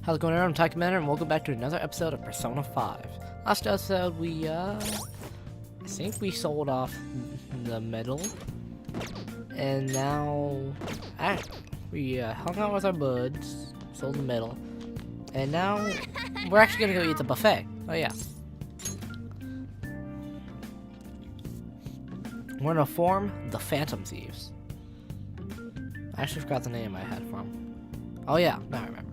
How's it going, everyone? I'm Ty Commander, and welcome back to another episode of Persona 5. Last episode, I think we sold off the medal, and now, we hung out with our buds, sold the medal, and now we're actually gonna go eat the buffet. Oh yeah. We're gonna form the Phantom Thieves. I actually forgot the name I had for them. Oh yeah, now I remember.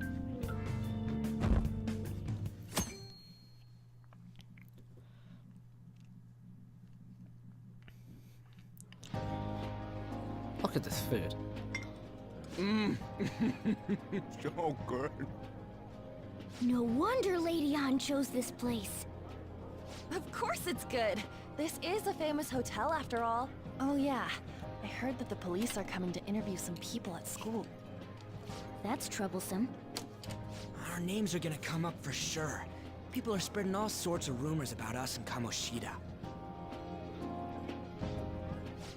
Look at this food. So good. No wonder Lady Ann chose this place. Of course it's good. This is a famous hotel after all. Oh yeah, I heard that the police are coming to interview some people at school. That's troublesome. Our names are gonna come up for sure. People are spreading all sorts of rumors about us and Kamoshida.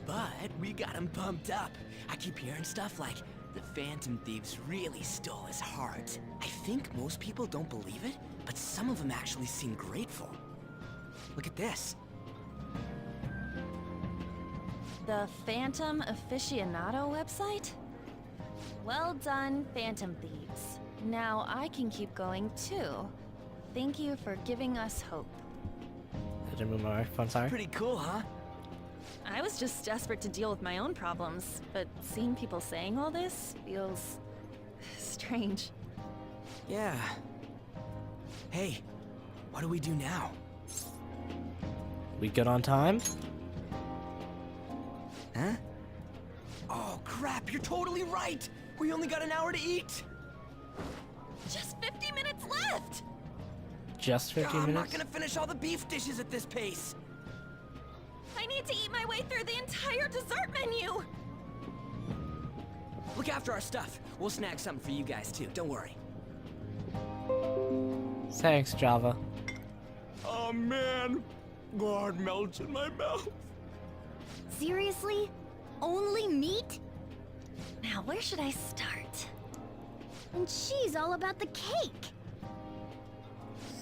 But we got him pumped up. I keep hearing stuff like, the Phantom Thieves really stole his heart. I think most people don't believe it, but some of them actually seem grateful. Look at this. The Phantom Aficionado website? Well done, Phantom Thieves. Now I can keep going too. Thank you for giving us hope. I didn't move my microphone, sorry. Pretty cool, huh? I was just desperate to deal with my own problems, but seeing people saying all this feels strange. Yeah. Hey, what do we do now? We good on time? Huh? Oh crap, you're totally right! We only got an hour to eat! Just 50 minutes left! Just 50 I'm minutes? not gonna finish all the beef dishes at this pace! I need to eat my way through the entire dessert menu! Look after our stuff. We'll snag something for you guys too, don't worry. Thanks, Java. Oh man, God melts in my mouth. Seriously? Only meat? Now, where should I start? And she's all about the cake.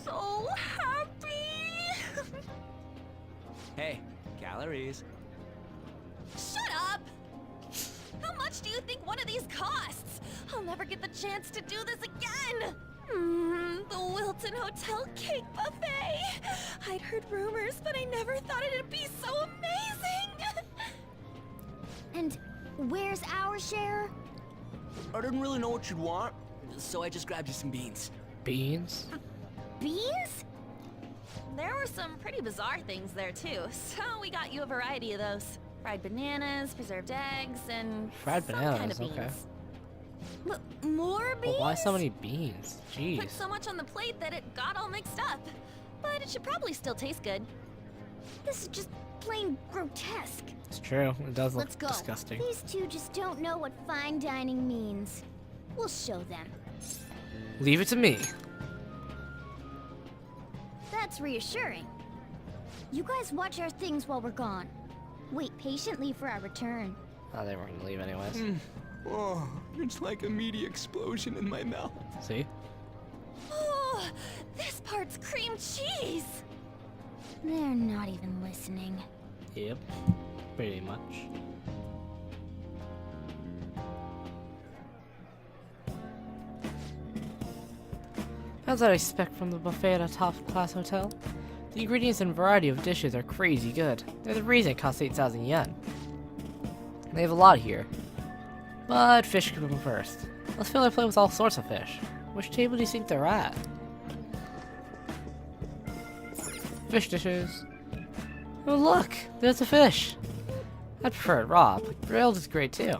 So happy! Hey, calories. Shut up! How much do you think one of these costs? I'll never get the chance to do this again! The Wilton Hotel Cake Buffet! I'd heard rumors, but I never thought it'd be so amazing! And where's our share? I didn't really know what you'd want, so I just grabbed you some beans. Beans? Beans? There were some pretty bizarre things there too, so we got you a variety of those. Fried bananas, preserved eggs, and Fried some bananas, kind of beans. okay. More beans? But why so many beans? Jeez. Put so much on the plate that it got all mixed up. But it should probably still taste good. This is just plain grotesque. It's true. It does look Let's go. disgusting. These two just don't know what fine dining means. We'll show them. Leave it to me. That's reassuring. You guys watch our things while we're gone. Wait patiently for our return. Oh, they were gonna leave anyways. Oh, it's like a meaty explosion in my mouth. See? Oh, this part's cream cheese! They're not even listening. Yep. Pretty much. As I'd expect from the buffet at a top-class hotel, the ingredients and variety of dishes are crazy good. They're the reason it costs 8,000 yen. They have a lot here, but fish could come first. Let's fill our plate with all sorts of fish. Which table do you think they're at? Fish dishes. Oh look, there's a fish. I prefer it raw, but grilled is great too.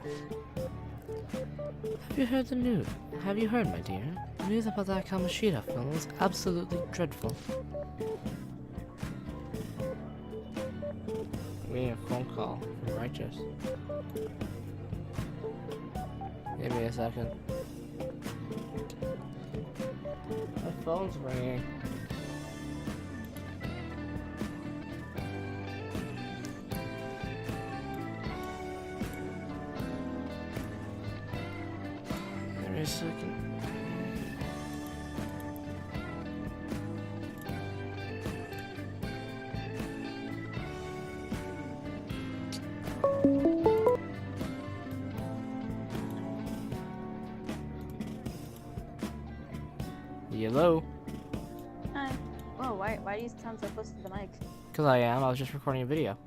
Have you heard the news? Have you heard, my dear? The news about that Kamoshida film was absolutely dreadful. We need a phone call from Righteous. Give me a second. My phone's ringing. Give me a second. Hello? Hi. Whoa, why do you sound so close to the mic? Because I am. I was just recording a video.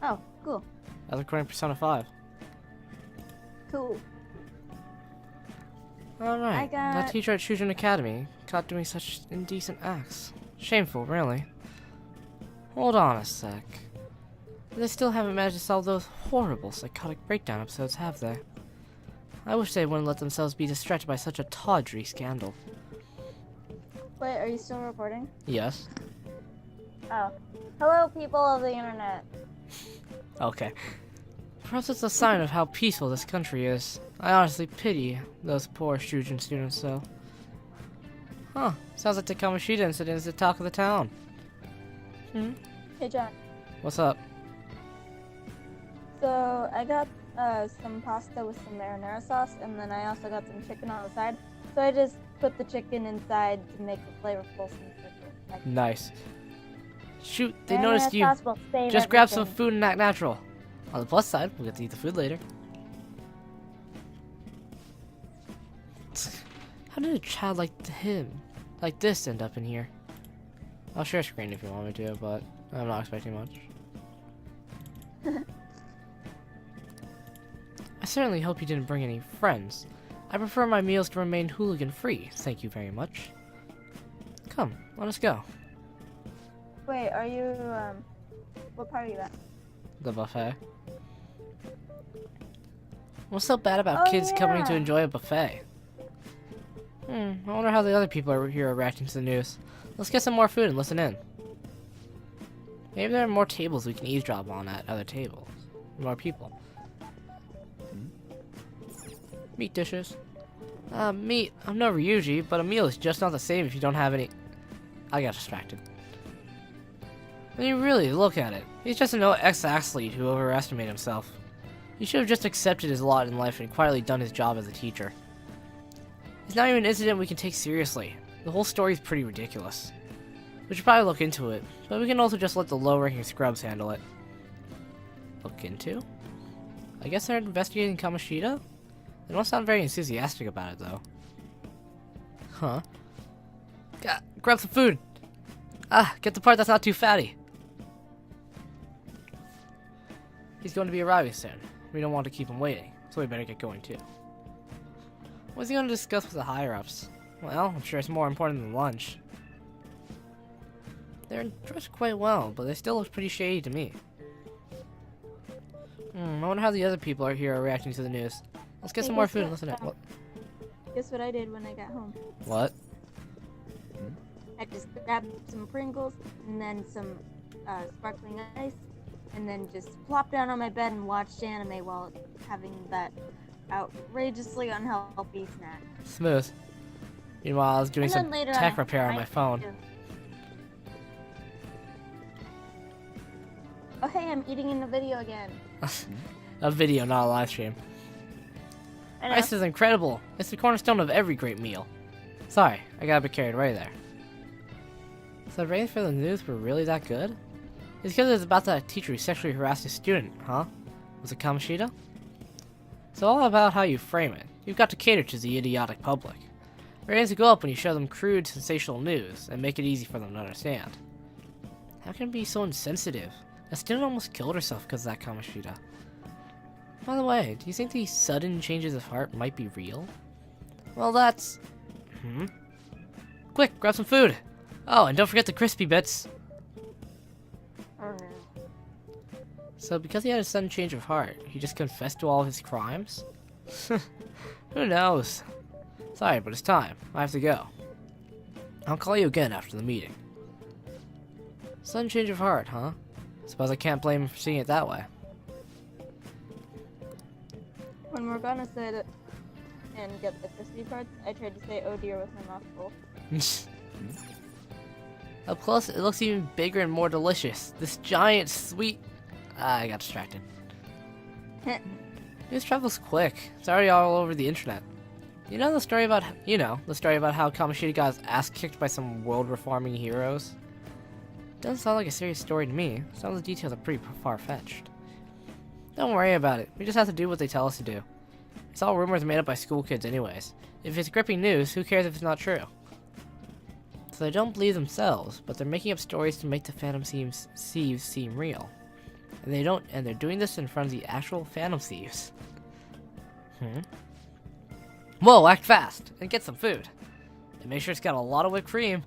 Oh, cool. I was recording Persona 5. Cool. Alright. That got- teacher at Shujin Academy caught doing such indecent acts. Shameful, really. Hold on a sec. They still haven't managed to solve those horrible psychotic breakdown episodes, have they? I wish they wouldn't let themselves be distracted by such a tawdry scandal. Wait, are you still recording? Yes. Oh. Hello, people of the internet. Okay. Perhaps it's a sign of how peaceful this country is. I honestly pity those poor Shujin students, though. Huh. Sounds like the Kamoshida incident is the talk of the town. Hey, John. What's up? So, I got some pasta with some marinara sauce, and then I also got some chicken on the side. So I just put the chicken inside to make it flavorful. Nice. Shoot, they Marinara noticed you. sauce will save Just grab some everything. food and act natural. On the plus side, we'll get to eat the food later. How did a child like like this, end up in here? I'll share screen if you want me to, but I'm not expecting much. I certainly hope you didn't bring any friends. I prefer my meals to remain hooligan-free, thank you very much. Come, let us go. Wait, are you, what part are you at? The buffet. What's so bad about Oh, kids coming to yeah. enjoy a buffet? I wonder how the other people here are reacting to the news. Let's get some more food and listen in. Maybe there are more tables we can eavesdrop on at other tables. More people. Meat dishes. Meat. I'm no Ryuji, but a meal is just not the same if you don't have any... I got distracted. When you really look at it, he's just an ex-athlete who overestimated himself. He should have just accepted his lot in life and quietly done his job as a teacher. It's not even an incident we can take seriously. The whole story is pretty ridiculous. We should probably look into it, but we can also just let the low-ranking scrubs handle it. Look into? I guess they're investigating Kamoshida? They don't sound very enthusiastic about it, though. Huh? Grab some food! Get the part that's not too fatty. He's going to be arriving soon. We don't want to keep him waiting, so we better get going too. What's he going to discuss with the higher-ups? Well, I'm sure it's more important than lunch. They're dressed quite well, but they still look pretty shady to me. I wonder how the other people here are reacting to the news. Let's get Hey, some more guess food and what? listen to it. What? Guess what I did when I got home? What? I just grabbed some Pringles and then some sparkling ice, and then just plopped down on my bed and watched anime while having that outrageously unhealthy snack. Smooth. Meanwhile, I was doing And then some later tech on, repair on I- my phone. Oh hey, I'm eating in the video again. A video, not a live stream. I know. Ice is incredible. It's the cornerstone of every great meal. Sorry, I got a bit carried away there. So the ratings for the news were really that good? It's because it's about that teacher who sexually harassed a student, huh? Was it Kamoshida? It's all about how you frame it. You've got to cater to the idiotic public. Ratings go up when you show them crude, sensational news, and make it easy for them to understand. How can it be so insensitive? A student almost killed herself because of that Kamoshida. By the way, do you think these sudden changes of heart might be real? Well, that's... Quick, grab some food! Oh, and don't forget the crispy bits! So, because he had a sudden change of heart, he just confessed to all of his crimes? Who knows? Sorry, but it's time. I have to go. I'll call you again after the meeting. Sudden change of heart, huh? Suppose I can't blame him for seeing it that way. When we're gonna sit and get the crispy parts, I tried to say oh dear with my mouth full. Up close, it looks even bigger and more delicious. This giant, sweet... I got distracted. News travels quick. It's already all over the internet. You know the story about how Kamoshida got his ass kicked by some world-reforming heroes? Doesn't sound like a serious story to me. Some of the details are pretty far-fetched. Don't worry about it. We just have to do what they tell us to do. It's all rumors made up by school kids anyways. If it's gripping news, who cares if it's not true? So they don't believe themselves, but they're making up stories to make the Phantom Thieves seem real. And they're doing this in front of the actual Phantom Thieves. Whoa, act fast and get some food. And make sure it's got a lot of whipped cream.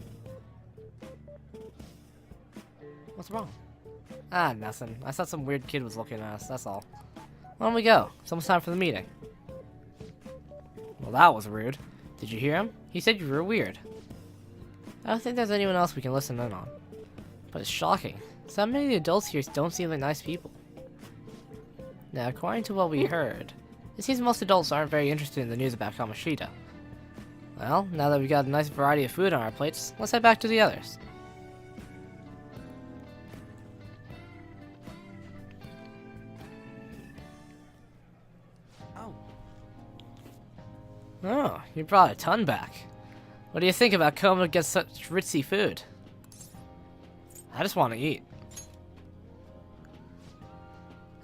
What's wrong? Ah, nothing. I thought some weird kid was looking at us, that's all. Why don't we go? It's almost time for the meeting. Well, that was rude. Did you hear him? He said you were weird. I don't think there's anyone else we can listen in on. But it's shocking. So many of the adults here don't seem like nice people. Now, according to what we heard, it seems most adults aren't very interested in the news about Kamoshida. Well, now that we've got a nice variety of food on our plates, let's head back to the others. Oh, you brought a ton back. What do you think about coming against such ritzy food? I just want to eat.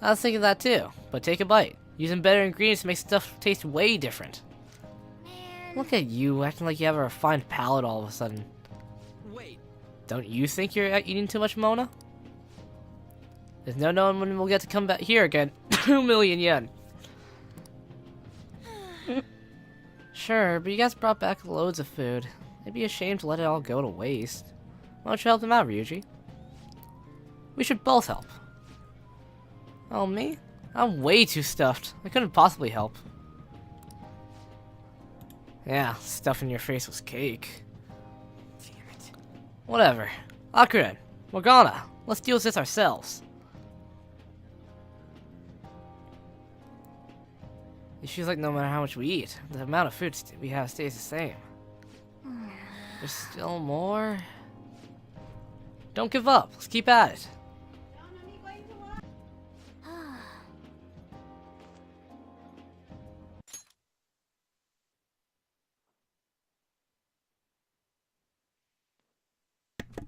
I was thinking that too, but take a bite. Using better ingredients makes stuff taste way different. Man. Look at you, acting like you have a refined palate all of a sudden. Wait, Don't you think you're eating too much, Mona? There's no knowing when we'll get to come back here again. 2 million yen. Sure, but you guys brought back loads of food. It'd be a shame to let it all go to waste. Why don't you help them out, Ryuji? We should both help. Oh, me? I'm way too stuffed. I couldn't possibly help. Yeah, stuffing your face was cake. damn it. Whatever. Akuren, Morgana, let's deal with this ourselves. It feels like no matter how much we eat, the amount of food we have stays the same. There's still more. Don't give up. Let's keep at it.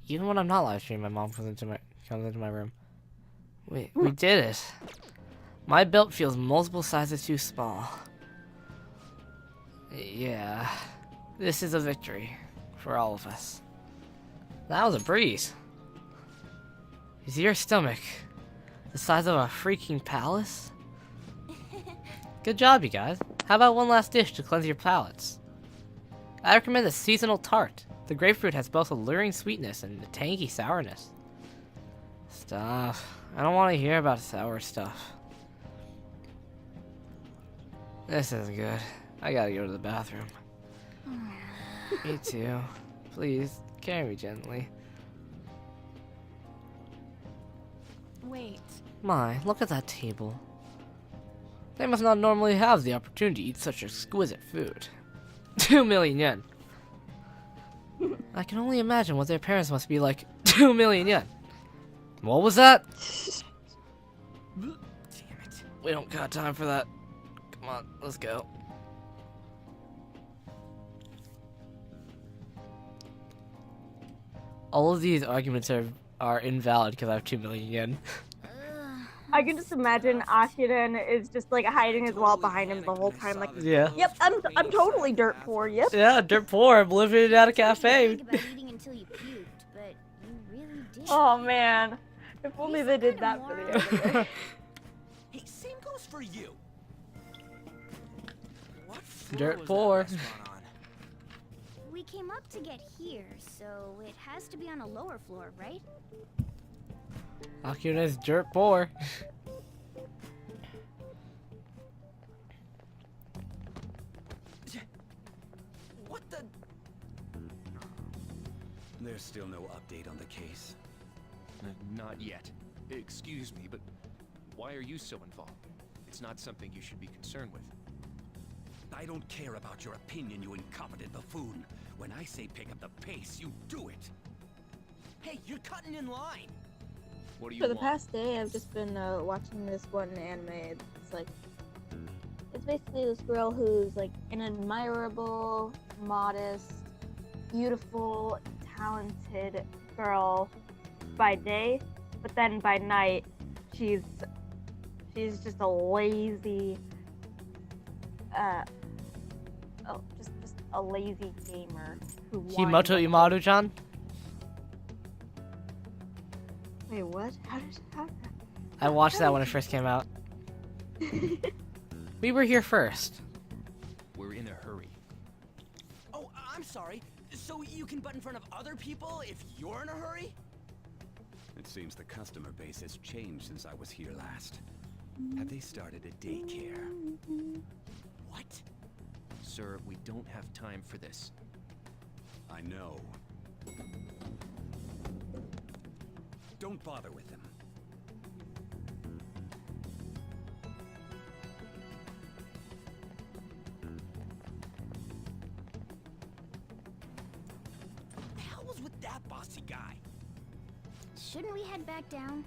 Even when I'm not live streaming, my mom comes into my room. We did it. My belt feels multiple sizes too small. Yeah, this is a victory for all of us. That was a breeze. Is your stomach the size of a freaking palace? Good job, you guys. How about one last dish to cleanse your palates? I recommend the seasonal tart. The grapefruit has both alluring sweetness and a tangy sourness. Stuff. I don't want to hear about sour stuff. This isn't good. I gotta go to the bathroom. Me too. Please, carry me gently. Wait. My, look at that table. They must not normally have the opportunity to eat such exquisite food. 2 million yen. I can only imagine what their parents must be like. 2 million yen. What was that? Damn it. We don't got time for that. Come on, let's go. All of these arguments are invalid because I have 2 million yen. I can just imagine Akiren is just like hiding his wallet behind him the whole time, like, Yeah. yep, I'm totally dirt poor, yep. Yeah, dirt poor. I'm living at a cafe. Think about eating until you puked, but you really did. Oh man, if only they did that for the anime. Hey, same goes for you. What floor Dirt was poor. that restaurant on? We came up to get here, so it has to be on a lower floor, right? Akira is dirt poor. What the? There's still no update on the case. Not yet. Excuse me, but why are you so involved? It's not something you should be concerned with. I don't care about your opinion, you incompetent buffoon. When I say pick up the pace, you do it. Hey, you're cutting in line. What do you For the want? past day, I've just been watching this one anime. It's like, it's basically this girl who's like an admirable, modest, beautiful, talented girl by day, but then by night, she's just a lazy, just a lazy gamer who Himoto whines. Imaru-chan? Wait, what? How? I watched that when it first came out. We were here first. We're in a hurry. Oh, I'm sorry. So you can butt in front of other people if you're in a hurry? It seems the customer base has changed since I was here last. Have they started a daycare? What? Sir, we don't have time for this. I know. Don't bother with them. What the hell was with that bossy guy? Shouldn't we head back down?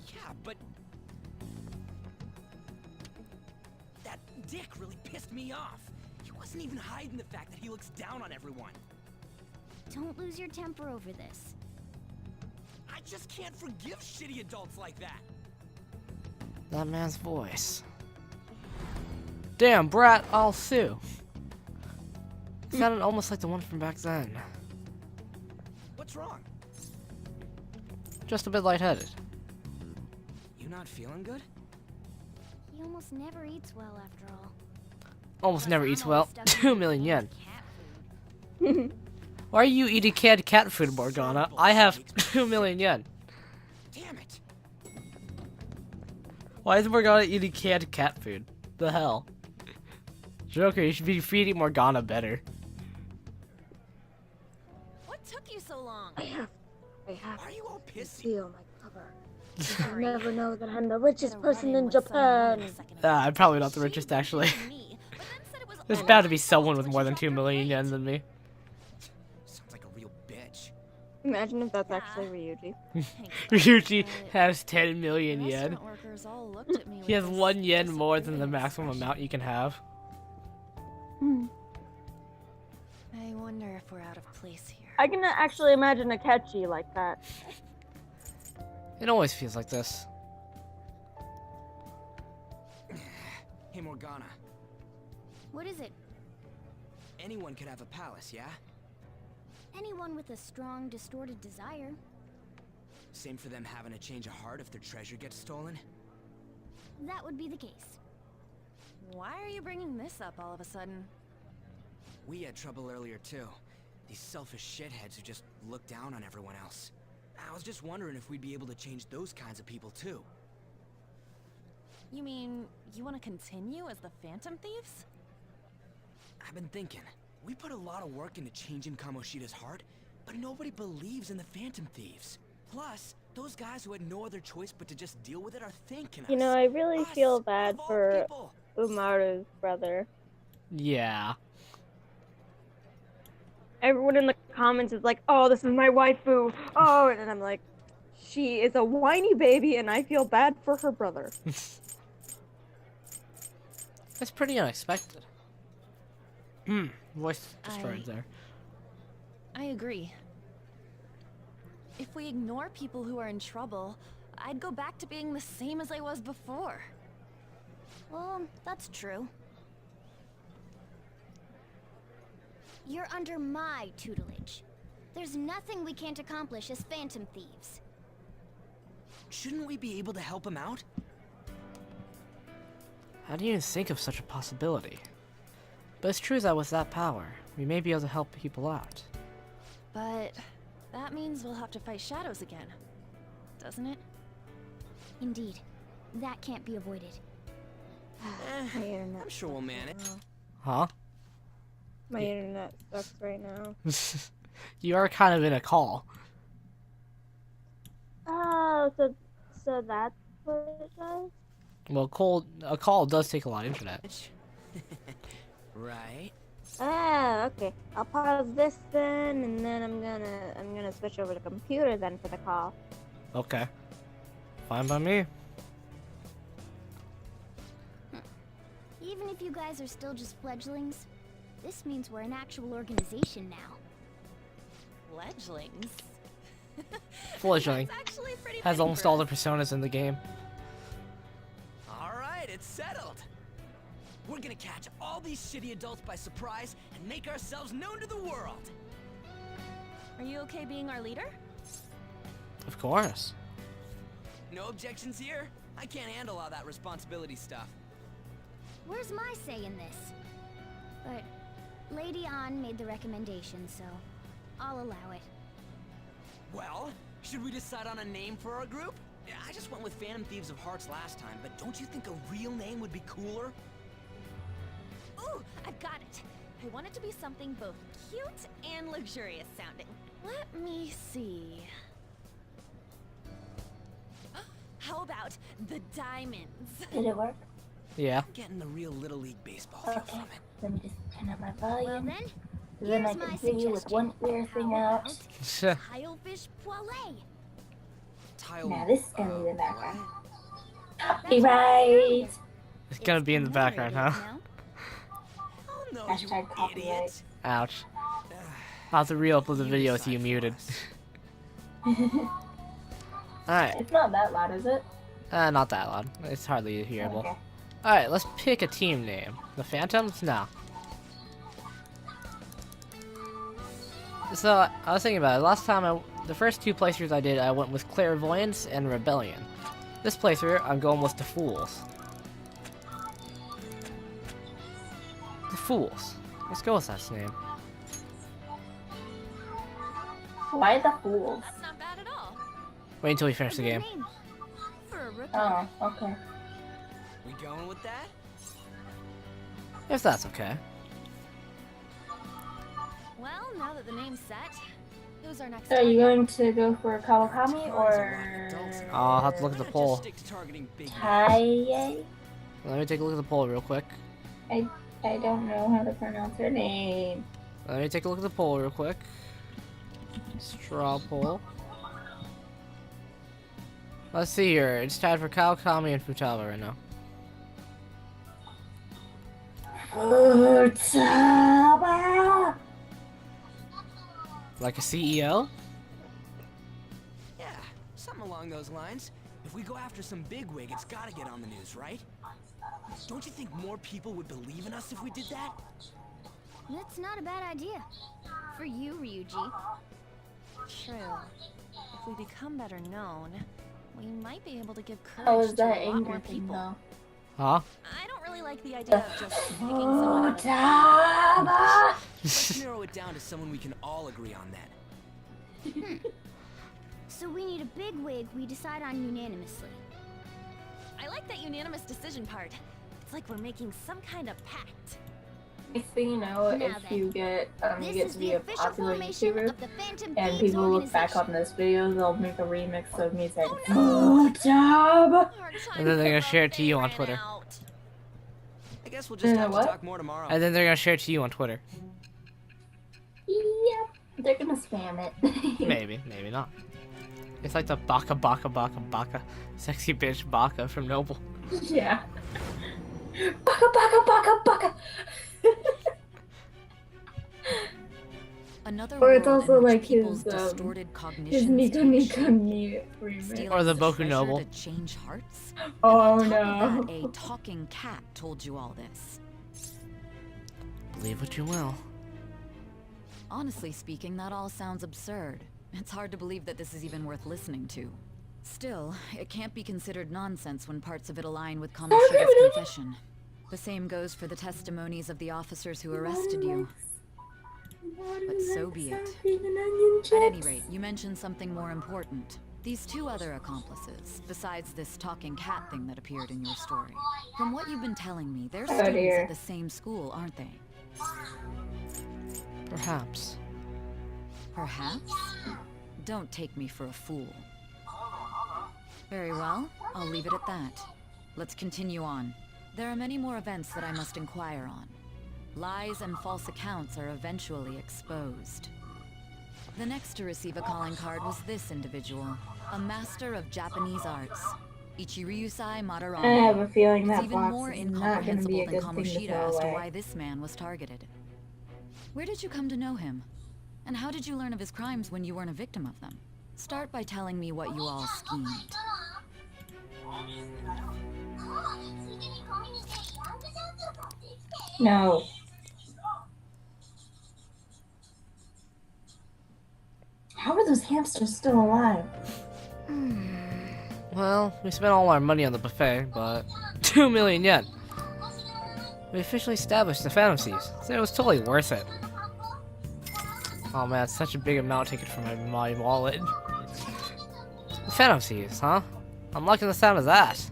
Yeah, but... that dick really pissed me off. He wasn't even hiding the fact that he looks down on everyone. Don't lose your temper over this. I just can't forgive shitty adults like that. That man's voice. Damn, brat, I'll sue. Sounded almost like the one from back then. What's wrong? Just a bit lightheaded. You not feeling good? He almost never eats well after all. Almost never I'm eats always well. stuck 2 in million yen. cat food. Why are you eating canned cat food, Morgana? I have 2 million yen. Damn it. Why is Morgana eating canned cat food? The hell? Joker, you should be feeding Morgana better. What took you so long? I have Why are you all to pissy? seal my cover. You Sorry. never know that I'm the richest Had a person run-in in with someone Japan. a second ago. I'm probably not the She richest, actually. blamed me, but then said it was There's all bound to my be fault someone with when more she than dropped 2 her million plate. yen than me. Sounds like a real bitch. Imagine if that's Yeah. actually Ryuji. Thanks, Ryuji but has 10 the million yen. restaurant workers all looked at me He has with this 1 yen more than the disappointed maximum expression. amount you can have. I wonder if we're out of place here. I can actually imagine a catchy like that. It always feels like this. Hey, Morgana. What is it? Anyone could have a palace, yeah? Anyone with a strong, distorted desire. Same for them having a change of heart if their treasure gets stolen? That would be the case. Why are you bringing this up all of a sudden? We had trouble earlier, too. These selfish shitheads who just look down on everyone else. I was just wondering if we'd be able to change those kinds of people, too. You mean you want to continue as the Phantom Thieves? I've been thinking. We put a lot of work into changing Kamoshida's heart, but nobody believes in the Phantom Thieves. Plus, those guys who had no other choice but to just deal with it are thanking us. You know, I really Us, feel bad of all for people. Umaru's brother. Yeah. Everyone in the comments is like, "Oh, this is my waifu." Oh, and I'm like, she is a whiny baby, and I feel bad for her brother. That's pretty unexpected. Voice destroyed there. I agree. If we ignore people who are in trouble, I'd go back to being the same as I was before. Well, that's true. You're under my tutelage. There's nothing we can't accomplish as Phantom Thieves. Shouldn't we be able to help him out? How do you even think of such a possibility? But it's true that with that power, we may be able to help people out. But that means we'll have to fight shadows again, doesn't it? Indeed. That can't be avoided. My internet, I'm sure we'll manage. Huh? my internet sucks right now. You are kind of in a call. Oh, so that's what it does. Well, a call does take a lot of internet. Right. Ah, okay. I'll pause this then, and then I'm gonna switch over to computer then for the call. Okay. Fine by me. Even if you guys are still just fledglings, this means we're an actual organization now. Fledglings. Fledgling. That's actually pretty Has big almost for all the us. personas in the game. All right, it's settled. We're gonna catch all these shitty adults by surprise and make ourselves known to the world. Are you okay being our leader? Of course. No objections here? I can't handle all that responsibility stuff. Where's my say in this? But Lady An made the recommendation, so I'll allow it. Well, should we decide on a name for our group? Yeah, I just went with Phantom Thieves of Hearts last time, but don't you think a real name would be cooler? Ooh, I've got it. I want it to be something both cute and luxurious sounding. Let me see. How about the Diamonds? Did it work? Yeah. Getting the real Little League baseball feel Okay. from it. Let me just turn up my Well volume. then, Then I here's can my hear you with suggestion. one ear thing How out. about Tilefish Poilet? Tile. Now this is gonna be the background. what? Copyright! It's gonna be in the background, huh? Oh no, Hashtag you copyright. idiot. Ouch. I'll have to re-upload the video with you muted. Alright. It's not that loud, is it? Not that loud. It's hardly hearable. Okay. Alright, let's pick a team name. The Phantoms? No. So, I was thinking about it. Last time, the first two playthroughs I did, I went with Clairvoyance and Rebellion. This playthrough, I'm going with the Fools. The Fools. Let's go with that name. Why the fools? That's not bad at all. Wait until we finish the Good game. name. For a rookie. Oh, okay. We going with that? If that's okay. Well, now that the name's set, who's our next So are you target? going to go for Kawakami or I'll have to look at the Why not poll. just stick to targeting big Taye? Let me take a look at the poll real quick. I don't know how to pronounce her name. Let me take a look at the poll real quick. Straw poll. Let's see here. It's tied for Kawakami and Futaba right now. Futaba! Like a CEO? Yeah, something along those lines. If we go after some bigwig, it's gotta get on the news, right? Don't you think more people would believe in us if we did that? That's not a bad idea. For you, Ryuji. True. If we become better known, we might be able to give courage How was to that a lot anger more thing people. though? Huh? I don't really like the idea of just picking someone out of Futaba! Let's narrow it down to someone we can all agree on then. So we need a big wig we decide on unanimously. I like that unanimous decision part. It's like we're making some kind of pact. Next thing you know, Now if then, you get This to is be the a official popular formation YouTuber, of the Phantom and Thieves people look back organization. on this video, they'll make a remix of me saying, Oh, Futaba! And then they're gonna share it to you on Twitter. I guess we'll just have to what? talk more tomorrow. And then they're gonna share it to you on Twitter. Yep, they're gonna spam it. Maybe, maybe not. It's like the baka baka baka baka sexy bitch baka from Noble. Yeah. Baka baka baka baka! Another Or it's world also in which like people's his distorted his cognition Nika stage. Nika Ni remix. Stealing Or the the Boku treasure Noble. to change hearts? Oh On top of no. that, a talking cat told you all this. Believe what you will. Honestly speaking, that all sounds absurd. It's hard to believe that this is even worth listening to. Still, it can't be considered nonsense when parts of it align with Kamoshida's confession. The same goes for the testimonies of the officers who arrested you. But so be it. At any rate, you mentioned something more important. These two other accomplices, besides this talking cat thing that appeared in your story. From what you've been telling me, they're students dear. at the same school, aren't they? Perhaps. Perhaps? Don't take me for a fool. Very well, I'll leave it at that. Let's continue on. There are many more events that I must inquire on. Lies and false accounts are eventually exposed. The next to receive a calling card was this individual, a master of Japanese arts, Ichiryusai Madarame. I have a feeling It's that even box more is not going to be incomprehensible a than good thing to Kamoshida throw as to away. why this man was targeted. Where did you come to know him? And how did you learn of his crimes when you weren't a victim of them? Start by telling me what you all schemed. No. How are those hamsters still alive? Well, we spent all our money on the buffet, but 2 million yen. We officially established the Phantom Thieves, so it was totally worth it. Oh man, it's such a big amount taken from my wallet. The Phantom Thieves, huh? I'm liking the sound of that.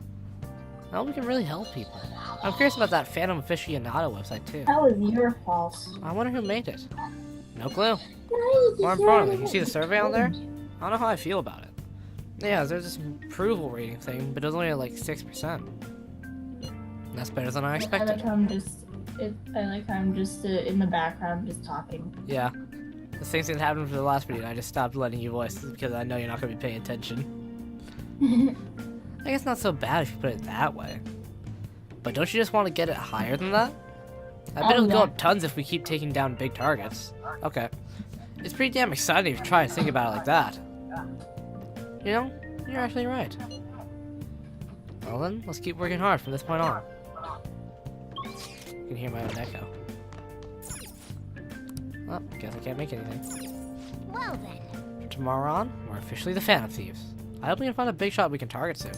Now we can really help people. I'm curious about that Phantom Aficionado website too. That was your fault. I wonder who made it. No clue. Guys, More importantly, you see the survey on there? I don't know how I feel about it. Yeah, there's this approval rating thing, but it was only at like 6%. That's better than I I expected. like how I'm just in the background just talking. Yeah. The same thing that happened for the last video, and I just stopped letting you voice because I know you're not going to be paying attention. I guess not so bad if you put it that way. But don't you just want to get it higher than that? I bet it'll go up tons if we keep taking down big targets. Okay. It's pretty damn exciting if you try and think about it like that. You know, you're actually right. Well then, let's keep working hard from this point on. You can hear my own echo. Oh, guess I can't make anything. Well then. From tomorrow on, we're officially the Phantom Thieves. I hope we can find a big shot we can target soon.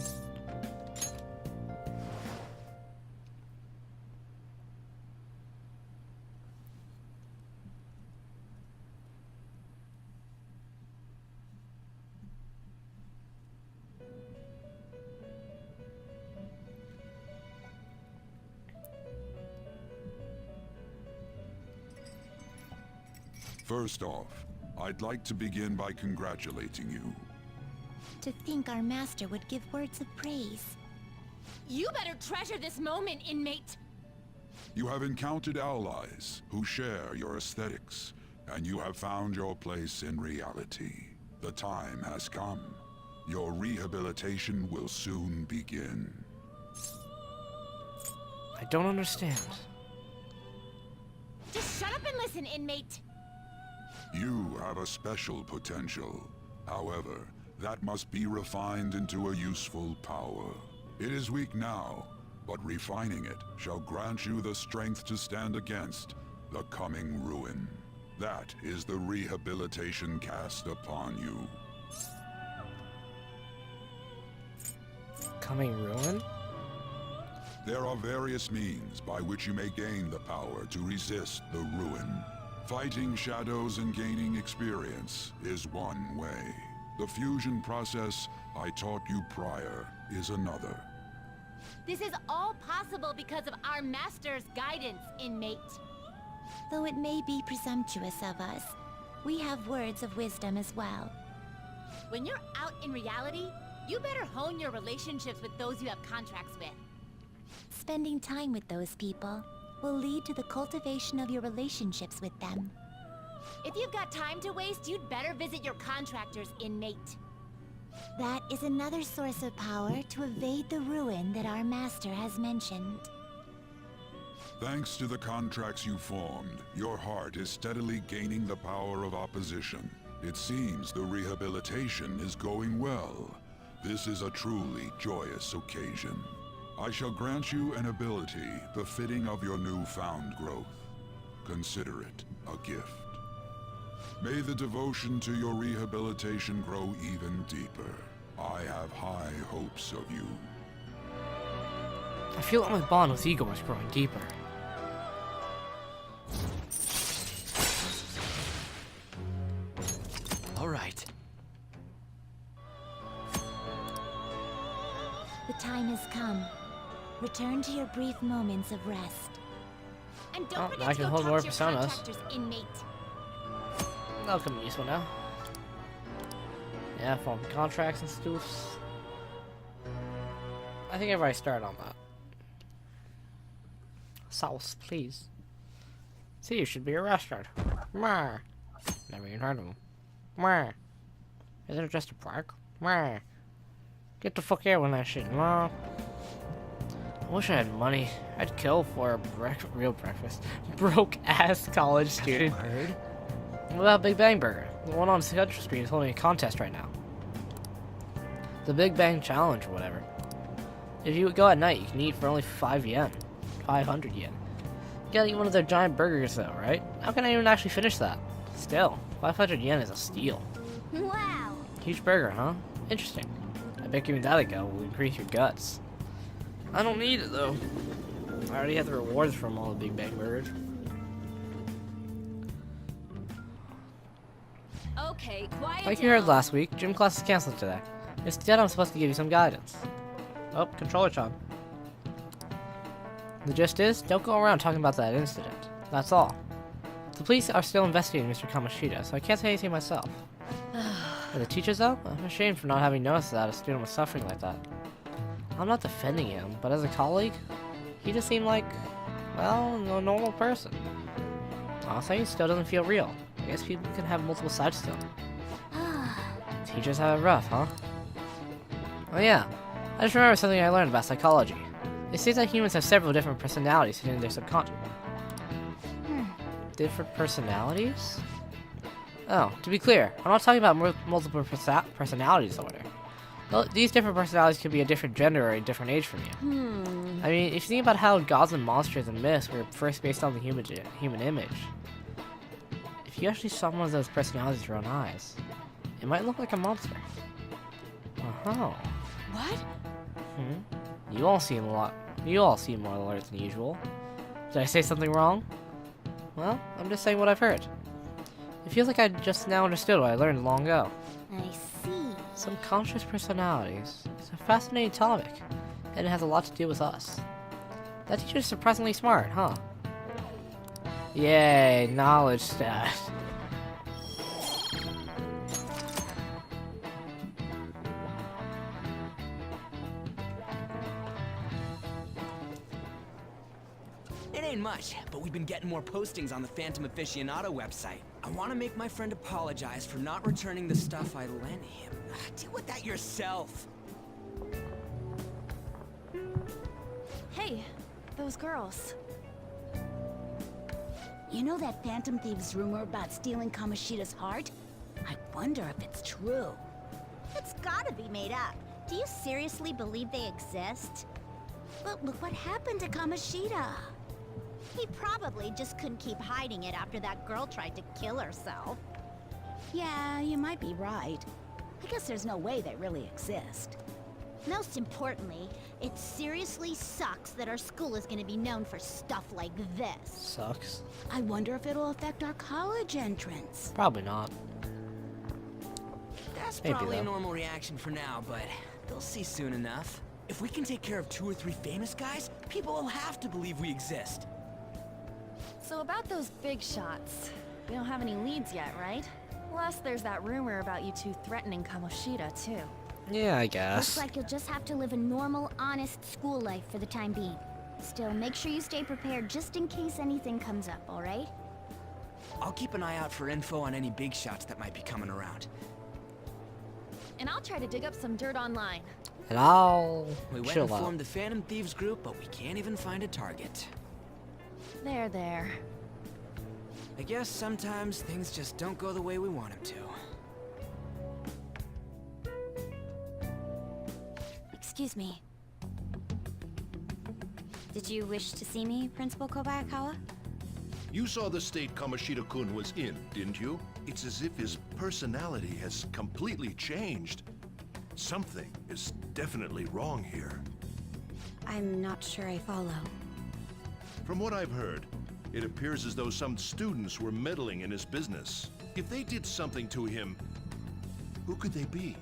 First off, I'd like to begin by congratulating you. To think our master would give words of praise. You better treasure this moment, inmate! You have encountered allies who share your aesthetics, and you have found your place in reality. The time has come. Your rehabilitation will soon begin. I don't understand. Just shut up and listen, inmate! You have a special potential. However, that must be refined into a useful power. It is weak now, but refining it shall grant you the strength to stand against the coming ruin. That is the rehabilitation cast upon you. Coming ruin? There are various means by which you may gain the power to resist the ruin. Fighting shadows and gaining experience is one way. The fusion process I taught you prior is another. This is all possible because of our master's guidance, inmate. Though it may be presumptuous of us, we have words of wisdom as well. When you're out in reality, you better hone your relationships with those you have contracts with. Spending time with those people will lead to the cultivation of your relationships with them. If you've got time to waste, you'd better visit your contractors, inmate. That is another source of power to evade the ruin that our master has mentioned. Thanks to the contracts you formed, your heart is steadily gaining the power of opposition. It seems the rehabilitation is going well. This is a truly joyous occasion. I shall grant you an ability befitting of your newfound growth. Consider it a gift. May the devotion to your rehabilitation grow even deeper. I have high hopes of you. I feel like my bond with Igor is growing deeper. All right. The time has come. Return to your brief moments of rest. And don't forget I to can go hold talk more to your personas. contractors, inmate. That'll come in useful now. Yeah, form contracts and stuff. I think I've already started on that. Sauce, please. See, you should be a restaurant. Mwah. Never even heard of them. Mwah. Isn't it just a park? Mwah. Get the fuck out with that shit, Mwah. I wish I had money. I'd kill for a real breakfast. Broke ass college student. Heard? What about Big Bang Burger? The one on Central Street is holding a contest right now. The Big Bang Challenge or whatever. If you go at night, you can eat for only 5 yen. 500 yen. Gotta eat one of their giant burgers though, right? How can I even actually finish that? Still, 500 yen is a steal. Wow. Huge burger, huh? Interesting. I bet giving that a go will increase your guts. I don't need it though. I already have the rewards from all the Big Bang burgers. Okay, quiet Like you heard down. last week, gym class is canceled today. Instead, I'm supposed to give you some guidance. Oh, controller charm. The gist is, don't go around talking about that incident. That's all. The police are still investigating Mr. Kamoshida, so I can't say anything myself. And the teachers, though? I'm ashamed for not having noticed that a student was suffering like that. I'm not defending him, but as a colleague, he just seemed like, well, a normal person. Honestly, he still doesn't feel real. I guess people can have multiple sides to them. Teachers have it rough, huh? Oh yeah, I just remembered something I learned about psychology. It says that humans have several different personalities hidden in their subconscious. Different personalities? Oh, to be clear, I'm not talking about multiple personality disorder. These different personalities could be a different gender or a different age from you. I mean, if you think about how gods and monsters and myths were first based on the human image, if you actually saw one of those personalities with your own eyes, it might look like a monster. Oh. What? You all seem more alert than usual. Did I say something wrong? Well, I'm just saying what I've heard. It feels like I just now understood what I learned long ago. I see. Subconscious personalities. It's a fascinating topic, and it has a lot to do with us. That teacher's surprisingly smart, huh? Yay, knowledge stat. It ain't much, but we've been getting more postings on the Phantom Aficionado website. I want to make my friend apologize for not returning the stuff I lent him. Deal with that yourself. Hey, those girls. You know that Phantom Thieves rumor about stealing Kamoshida's heart? I wonder if it's true. It's gotta be made up. Do you seriously believe they exist? But look what happened to Kamoshida. He probably just couldn't keep hiding it after that girl tried to kill herself. Yeah, you might be right. I guess there's no way they really exist. Most importantly, it seriously sucks that our school is gonna be known for stuff like this. Sucks. I wonder if it'll affect our college entrance. Probably not. That's Maybe probably a though. normal reaction for now, but they'll see soon enough. If we can take care of 2 or 3 famous guys, people will have to believe we exist. So about those big shots, we don't have any leads yet, right? Plus, there's that rumor about you two threatening Kamoshida, too. Yeah, I Looks guess. like you'll just have to live a normal, honest school life for the time being. Still, make sure you stay prepared just in case anything comes up, alright? I'll keep an eye out for info on any big shots that might be coming around. And I'll try to dig up some dirt online. And I'll We went chill and out. formed the Phantom Thieves group, but we can't even find a target. There. I guess sometimes things just don't go the way we want them to. Excuse me. Did you wish to see me, Principal Kobayakawa? You saw the state Kamoshida-kun was in, didn't you? It's as if his personality has completely changed. Something is definitely wrong here. I'm not sure I follow. From what I've heard, it appears as though some students were meddling in his business. If they did something to him, who could they be?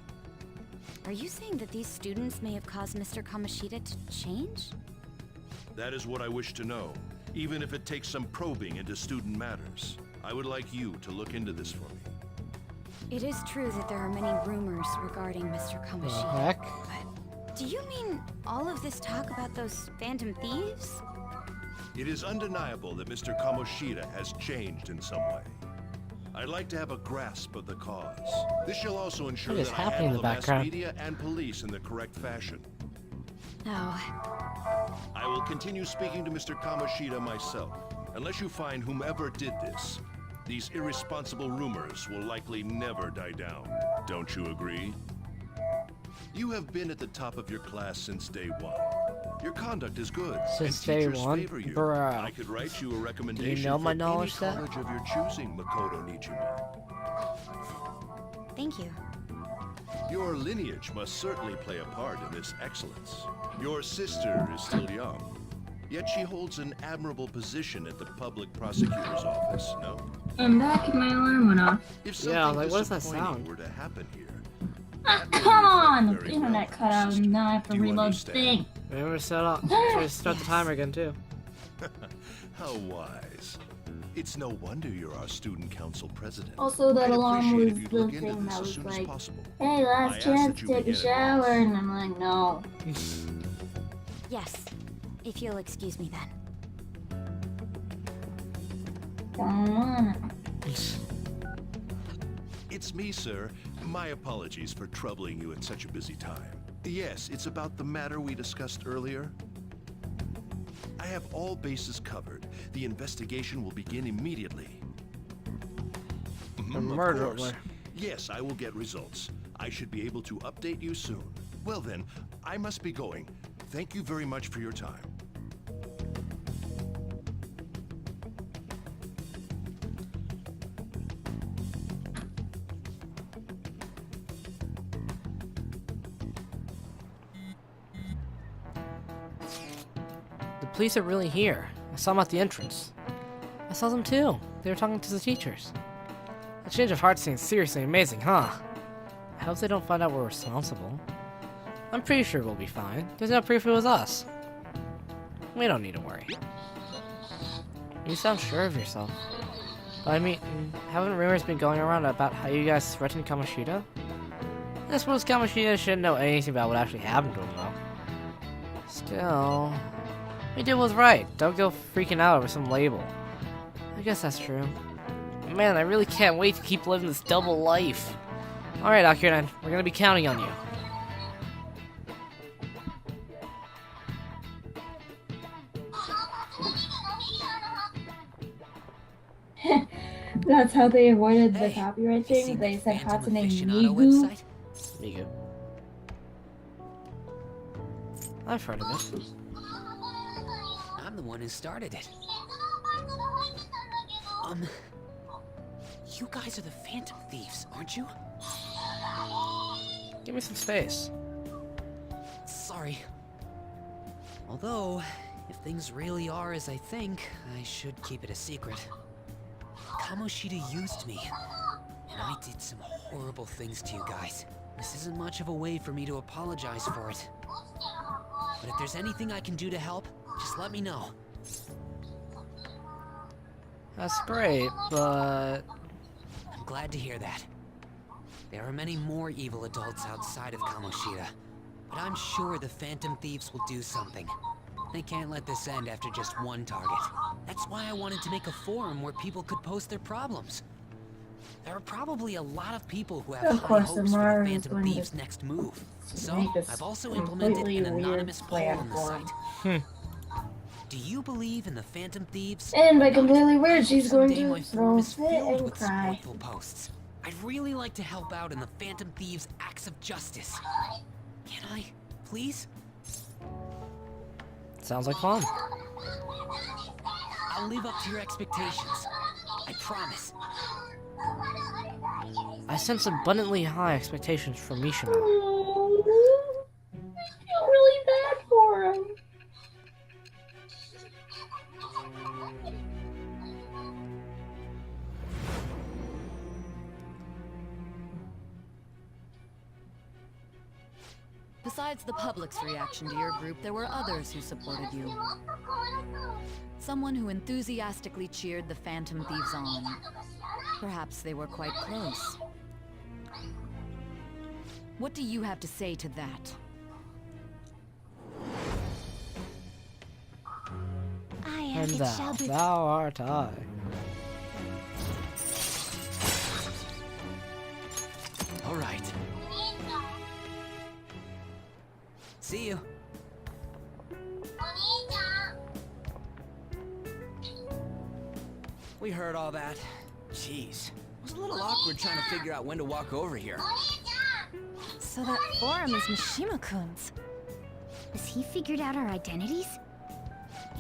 Are you saying that these students may have caused Mr. Kamoshida to change? That is what I wish to know, even if it takes some probing into student matters. I would like you to look into this for me. It is true that there are many rumors regarding Mr. Kamoshida. Heck? But do you mean all of this talk about those Phantom Thieves? It is undeniable that Mr. Kamoshida has changed in some way. I'd like to have a grasp of the cause. This shall also ensure What is that I happening in handle the the mass background? media and police in the correct fashion. No. I will continue speaking to Mr. Kamoshida myself. Unless you find whomever did this, these irresponsible rumors will likely never die down. Don't you agree? You have been at the top of your class since day one. Your conduct is good, Since and day teachers one? favor you. Bruh. I could write you a recommendation know my for knowledge any set? college of your choosing, Makoto Nijima. Thank you. Your lineage must certainly play a part in this excellence. Your sister is still young, yet she holds an admirable position at the public prosecutor's office, no? I'm back and my alarm went off. If something Yeah, like, what does that disappointing sound? were to happen here, Ah, that come would on! reflect The very internet well cut on out your and sister. now I have to Do you reload the understand? thing. Remember to start the timer again too. How wise. It's no wonder you're our student council president. Also, that I'd alarm appreciate was if you'd the look into thing this that as was soon as like, possible. hey, I last ask chance that to you take a begin at shower, once. and I'm like, no. Yes. If you'll excuse me then. Don't wanna. It's me, sir. My apologies for troubling you at such a busy time. Yes, it's about the matter we discussed earlier. I have all bases covered. The investigation will begin immediately. Of murder course. alert. Yes, I will get results. I should be able to update you soon. Well then, I must be going. Thank you very much for your time. The police are really here. I saw them at the entrance. I saw them too. They were talking to the teachers. The change of heart seems seriously amazing, huh? I hope they don't find out we're responsible. I'm pretty sure we'll be fine. There's no proof it was us. We don't need to worry. You sound sure of yourself. But I mean, haven't rumors been going around about how you guys threatened Kamoshida? I suppose Kamoshida shouldn't know anything about what actually happened to him, though. Still, what you did was right. Don't go freaking out over some label. I guess that's true. Man, I really can't wait to keep living this double life. Alright, Akira, we're gonna be counting on you. That's how they avoided the Hey, copyright you thing. seen They that said Phantom Hatsune Aficionado Migu. website? Migu. I've heard of it. I'm the one who started it. You guys are the Phantom Thieves, aren't you? Give me some space. Sorry. Although, if things really are as I think, I should keep it a secret. Kamoshida used me, and I did some horrible things to you guys. This isn't much of a way for me to apologize for it. But if there's anything I can do to help, just let me know. That's great, but... I'm glad to hear that. There are many more evil adults outside of Kamoshida, but I'm sure the Phantom Thieves will do something. They can't let this end after just one target. That's why I wanted to make a forum where people could post their problems. There are probably a lot of people who have Of high course, hopes for the Amara is Phantom going to Thieves' next move. So, make this I've also implemented completely an weird anonymous poll plan on the for him. site. Do you believe in the Phantom Thieves? And by completely weird, she's going Someday to my throw forum a is fit filled and with cry. spiteful posts. I'd really like to help out in the Phantom Thieves' acts of justice. Can I, please? Sounds like fun. I'll live up to your expectations. I promise. I sense abundantly high expectations from Mishima. Oh, I feel really bad for him. Besides the public's reaction to your group, there were others who supported you. Someone who enthusiastically cheered the Phantom Thieves on. Perhaps they were quite close. What do you have to say to that? I And it shall be. thou art I. All right. See you. We heard all that. Jeez. It was a little awkward trying to figure out when to walk over here. So that forum is Mishima-kun's. Has he figured out our identities?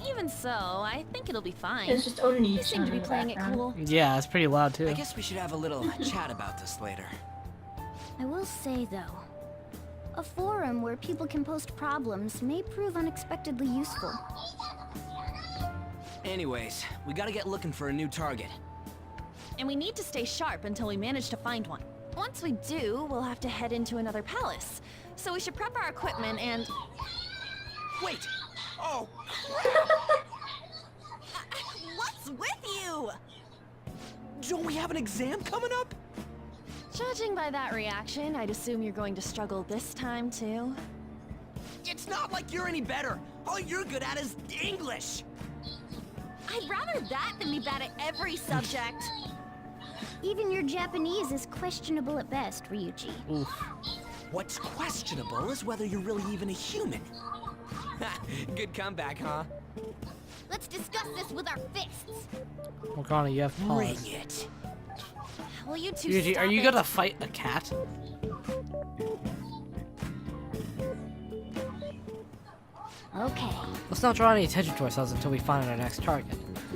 Even so, I think it'll be fine. It's just Oni You seem to be playing it cool. Yeah, it's pretty loud too. I guess we should have a little chat about this later. I will say, though, a forum where people can post problems may prove unexpectedly useful. Anyways, we gotta get looking for a new target. And we need to stay sharp until we manage to find one. Once we do, we'll have to head into another palace. So we should prep our equipment and... Wait! Oh, What's with you? don't we have an exam coming up? Judging by that reaction, I'd assume you're going to struggle this time, too. It's not like you're any better. All you're good at is English. I'd rather that than be bad at every subject. Even your Japanese is questionable at best, Ryuji. Oof. What's questionable is whether you're really even a human. Good comeback, huh? Let's discuss this with our fists. Morgana, you have Bring pause. it. Will you two Ryuji, stop are you it? gonna fight a cat? Okay. Let's not draw any attention to ourselves until we find our next target.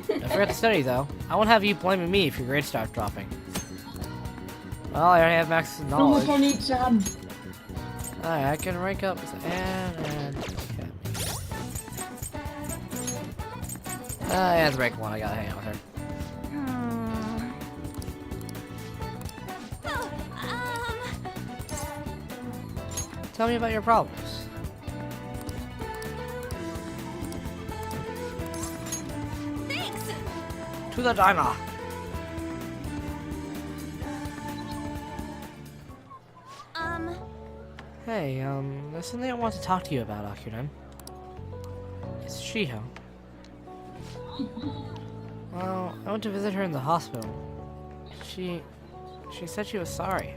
Don't forget to study, though. I won't have you blaming me if your grades start dropping. Well, I already have max knowledge. Alright, I can rank up and okay. Yeah, it's rank 1. I gotta hang out with her. Tell me about your problems. Thanks! To the diner. Hey, there's something I want to talk to you about, Akuren. It's Shiho. Well, I went to visit her in the hospital. She said she was sorry.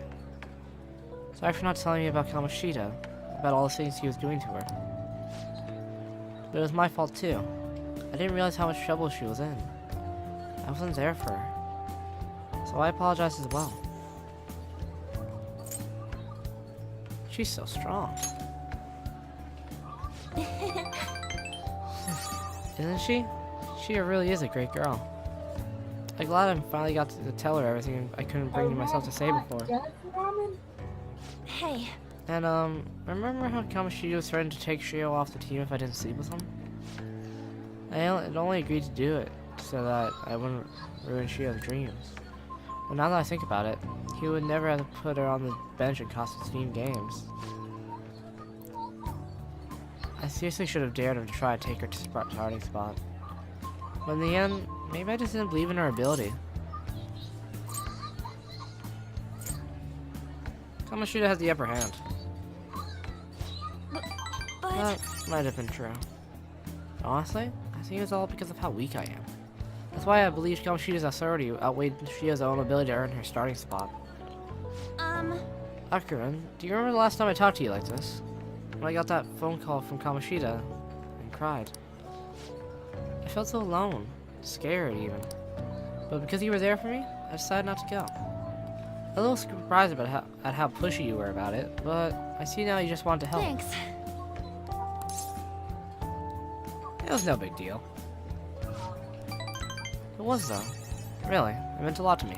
Sorry for not telling me about Kamoshida, about all the things he was doing to her. But it was my fault too. I didn't realize how much trouble she was in. I wasn't there for her. So I apologize as well. She's so strong. Isn't she? She really is a great girl. I'm glad I finally got to tell her everything I couldn't bring myself to say before. Hey. And, remember how Kamoshida was threatening to take Shio off the team if I didn't sleep with him? I had only agreed to do it so that I wouldn't ruin Shio's dreams. Well, now that I think about it, he would never have put her on the bench and cost his team games. I seriously should have dared him to try to take her to starting spot. But in the end, maybe I just didn't believe in her ability. Kamoshida has the upper hand. But... That might have been true. Honestly, I think it was all because of how weak I am. That's why I believe Kamoshida's authority outweighed Shio's own ability to earn her starting spot. Akuren, do you remember the last time I talked to you like this? When I got that phone call from Kamoshida and cried. I felt so alone, scared even. But because you were there for me, I decided not to go. A little surprised about how pushy you were about it, but I see now you just wanted to help. Thanks. It was no big deal. It was though. Really, it meant a lot to me.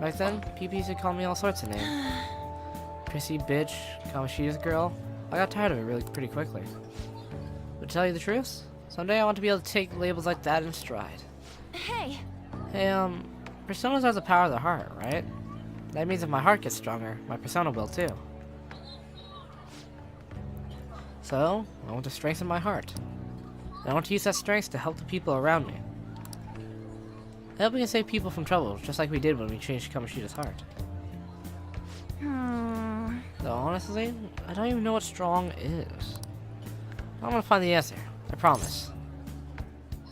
Back then, people used to call me all sorts of names. Prissy, bitch, Kamoshida's girl. I got tired of it pretty quickly. But to tell you the truth, someday I want to be able to take labels like that in stride. Hey. Hey, personas are the power of the heart, right? That means if my heart gets stronger, my persona will too. So, I want to strengthen my heart. And I want to use that strength to help the people around me. I hope we can save people from trouble, just like we did when we changed Kamoshida's heart. Though honestly, I don't even know what strong is. I'm gonna find the answer. I promise.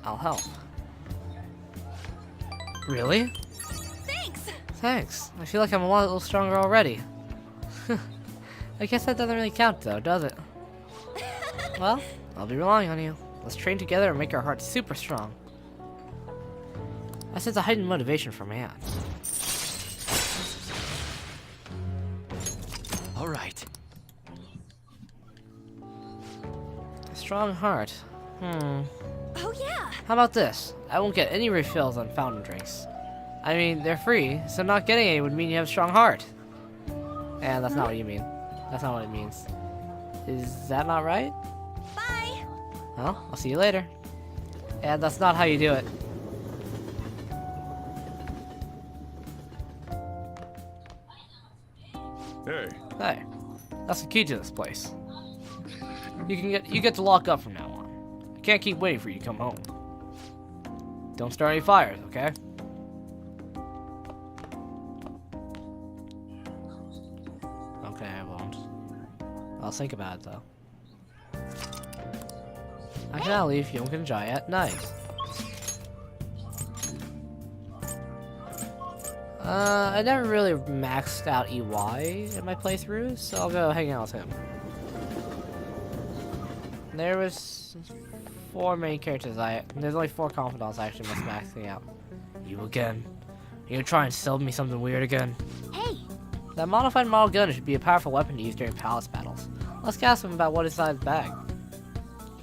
I'll help. Really? Thanks! Thanks. I feel like I'm a little stronger already. I guess that doesn't really count though, does it? Well, I'll be relying on you. Let's train together and make our hearts super strong. I sense a heightened motivation for man. All right. strong heart. Oh yeah! How about this? I won't get any refills on fountain drinks. I mean, they're free, so not getting any would mean you have a strong heart. And that's not what you mean. That's not what it means. Is that not right? Bye! Well, I'll see you later. And that's not how you do it. Hey. Hey, that's the key to this place. You get to lock up from now on. I can't keep waiting for you to come home. Don't start any fires, okay? Okay, I won't. I'll think about it though. I can leave if you don't enjoy it. Nice. I never really maxed out EY in my playthroughs, so I'll go hang out with him. There was 4 main characters there's only 4 confidants I actually must maxing out. You again. You gonna try and sell me something weird again? Hey! That modified model gun should be a powerful weapon to use during palace battles. Let's ask him about what is inside the bag.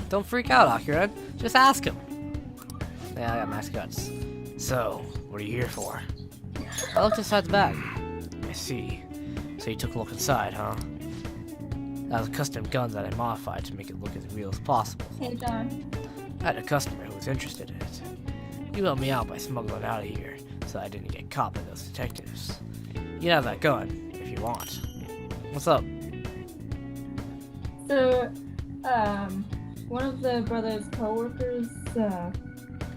Don't freak out, Akira. Just ask him. Yeah, I got max guns. So, what are you here for? I looked inside the bag. I see. So you took a look inside, huh? That was a custom gun that I modified to make it look as real as possible. Hey, John. I had a customer who was interested in it. You helped me out by smuggling it out of here, so I didn't get caught by those detectives. You can have that gun, if you want. What's up? So, one of the brother's co-workers,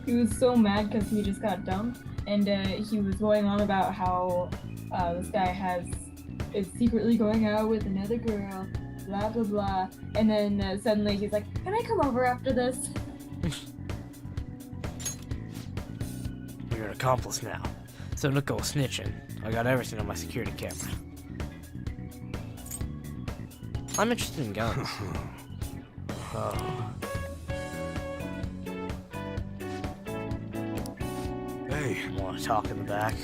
he was so mad because he just got dumped, and he was going on about how this guy is secretly going out with another girl, blah blah blah, and then suddenly he's like, "Can I come over after this?" You're an accomplice now, so don't go snitching. I got everything on my security camera. I'm interested in guns. Oh. Hey, Want to talk in the back?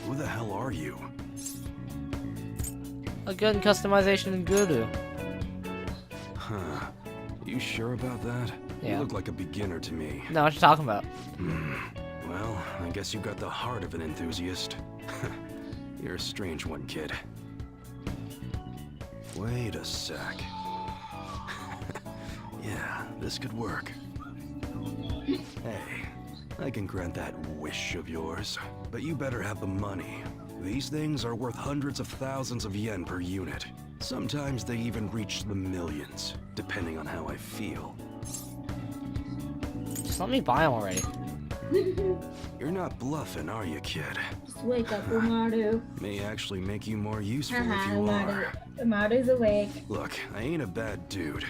who the hell are you? A gun customization in Guru. Huh. You sure about that? Yeah. You look like a beginner to me. No, what you talking about? Well, I guess you got the heart of an enthusiast. You're a strange one, kid. Wait a sec. Yeah, this could work. Hey, I can grant that wish of yours, but you better have the money. These things are worth hundreds of thousands of yen per unit. Sometimes they even reach the millions, depending on how I feel. Just let me buy them already. You're not bluffing, are you, kid? Just wake up, Umaru. May actually make you more useful if Haha, you are. Umaru's awake. Look, I ain't a bad dude.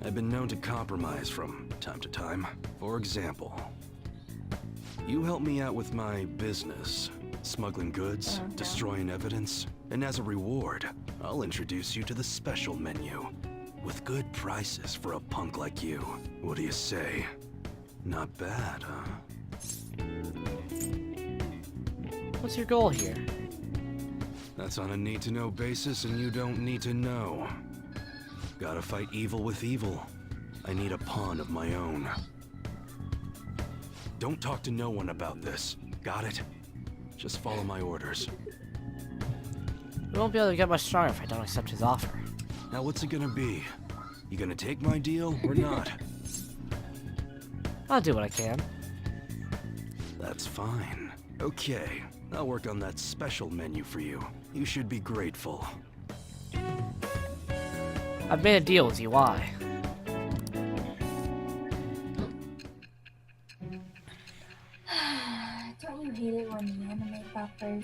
I've been known to compromise from time to time. For example, you help me out with my business, smuggling goods, Okay. destroying evidence, and as a reward, I'll introduce you to the special menu, with good prices for a punk like you. What do you say? Not bad, huh? What's your goal here? That's on a need-to-know basis, and you don't need to know. Gotta fight evil with evil. I need a pawn of my own. Don't talk to no one about this. Got it? Just follow my orders. We won't be able to get much stronger if I don't accept his offer. Now what's it gonna be? You gonna take my deal or not? I'll do what I can. That's fine. Okay, I'll work on that special menu for you. You should be grateful. I've made a deal with UI. Don't you hate it when the anime buffers?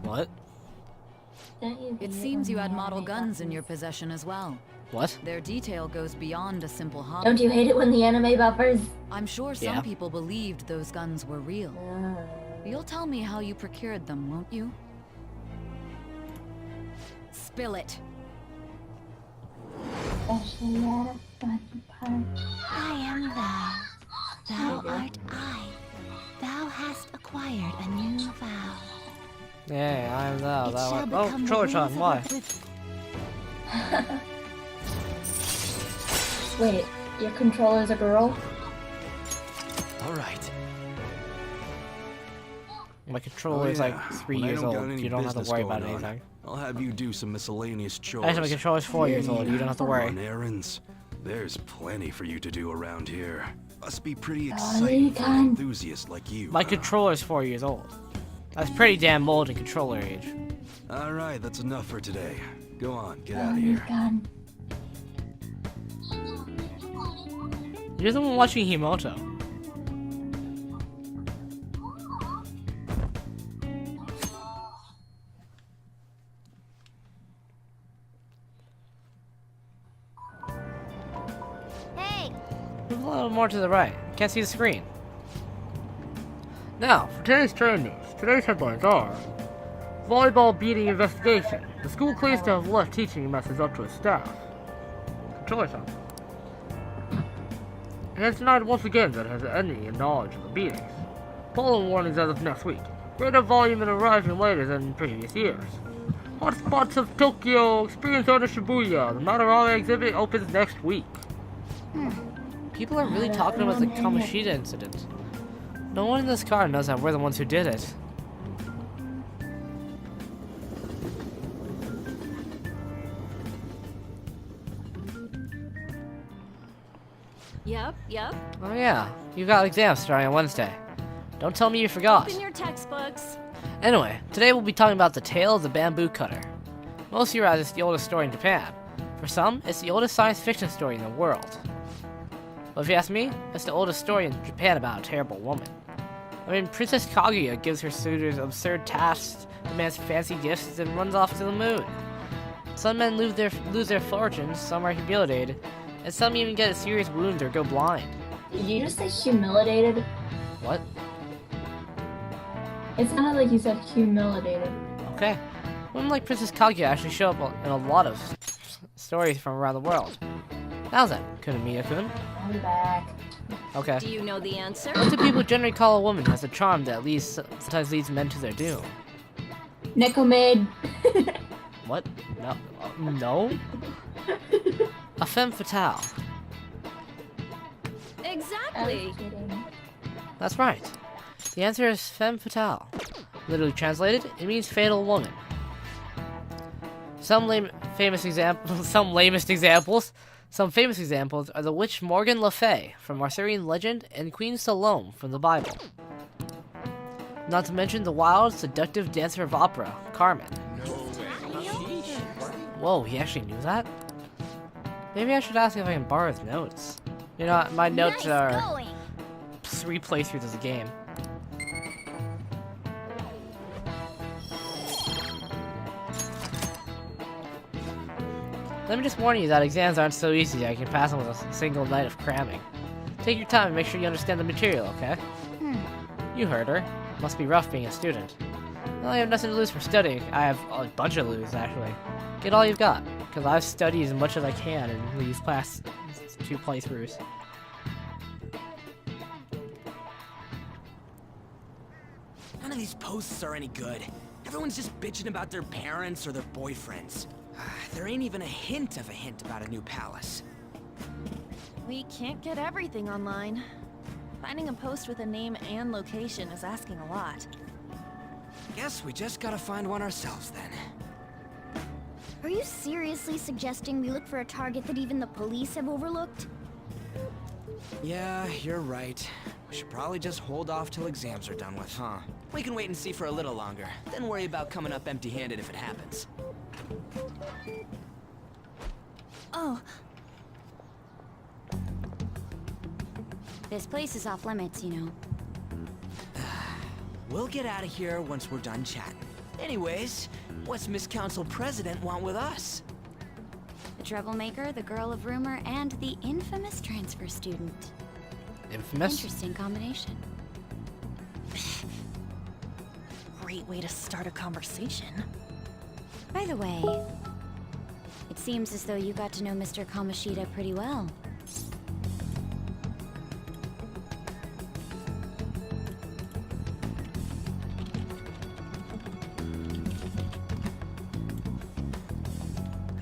What? Don't you It hate seems when you the had model anime guns in buffers? your possession as well. What? Their detail goes beyond a simple hobby. Don't you hate it when the anime buffers? I'm sure some Yeah. people believed those guns were real. You'll tell me how you procured them, won't you? Spill it. Especially at a fun party. I am thou. Thou art I. Thou hast acquired a new vow. Yeah, I am thou. It Thou shall art. become Oh, the controller Sean, rules of why? Wait, your controller's a girl? All right. My controller is like 3 years old. You don't have to worry about anything. anything. I'll have you do some miscellaneous chores. Actually, my controller's 4 years old. You don't have to worry. On errands. There's plenty for you to do around here. Must be pretty exciting for an enthusiast like you. My controller's 4 years old. That's pretty damn old in controller age. All right, that's enough for today. Go on, get out of here. You're the one watching Himoto. Hey! Move a little more to the right. Can't see the screen. Now, for today's train news. Today's headlines are: volleyball beating investigation. The school claims to have left teaching methods up to its staff. Controller time. It has denied once again that it has any knowledge of the beatings. Following warnings as of next week. Greater volume and arriving later than in previous years. Hotspots of Tokyo, experience out of Shibuya. The Madarame exhibit opens next week. People are really talking about the Kamoshida incident. No one in this car knows that we're the ones who did it. Yep. Oh yeah, you got exams starting on Wednesday. Don't tell me you forgot. Open your textbooks. Anyway, today we'll be talking about the tale of the bamboo cutter. Most theorize it's the oldest story in Japan. For some, it's the oldest science fiction story in the world. But if you ask me, it's the oldest story in Japan about a terrible woman. I mean, Princess Kaguya gives her suitors absurd tasks, demands fancy gifts, and runs off to the moon. Some men lose their fortunes, some are humiliated, and some even get serious wounds or go blind. Did you just say humiliated? What? It sounded like you said humiliated. Okay. Women like Princess Kaguya actually show up in a lot of stories from around the world. Now then, Kunamiya-kun. I'm back. Okay. Do you know the answer? What do people generally call a woman who has a charm that sometimes leads men to their doom? Nekomaid. What? No. No? A femme fatale. Exactly. That's right. The answer is femme fatale. Literally translated, it means fatal woman. Some famous examples are the witch Morgan Le Fay from Arthurian legend and Queen Salome from the Bible. Not to mention the wild, seductive dancer of opera, Carmen. Whoa, he actually knew that? Maybe I should ask if I can borrow his notes. You know, my notes are 3 playthroughs of the game. Let me just warn you that exams aren't so easy I can pass them with a single night of cramming. Take your time and make sure you understand the material, okay? You heard her. Must be rough being a student. Well, I have nothing to lose from studying. I have a bunch to lose, actually. Get all you've got, because I've studied as much as I can in these past 2 playthroughs. None of these posts are any good. Everyone's just bitching about their parents or their boyfriends. There ain't even a hint about a new palace. We can't get everything online. Finding a post with a name and location is asking a lot. Guess we just gotta find one ourselves then. Are you seriously suggesting we look for a target that even the police have overlooked? Yeah, you're right. We should probably just hold off till exams are done with, huh? We can wait and see for a little longer, then worry about coming up empty-handed if it happens. Oh. This place is off limits, you know. We'll get out of here once we're done chatting. Anyways, what's Miss Council President want with us? The troublemaker, the girl of rumor, and the infamous transfer student. Infamous? Interesting combination. Great way to start a conversation. By the way, it seems as though you got to know Mr. Kamoshida pretty well.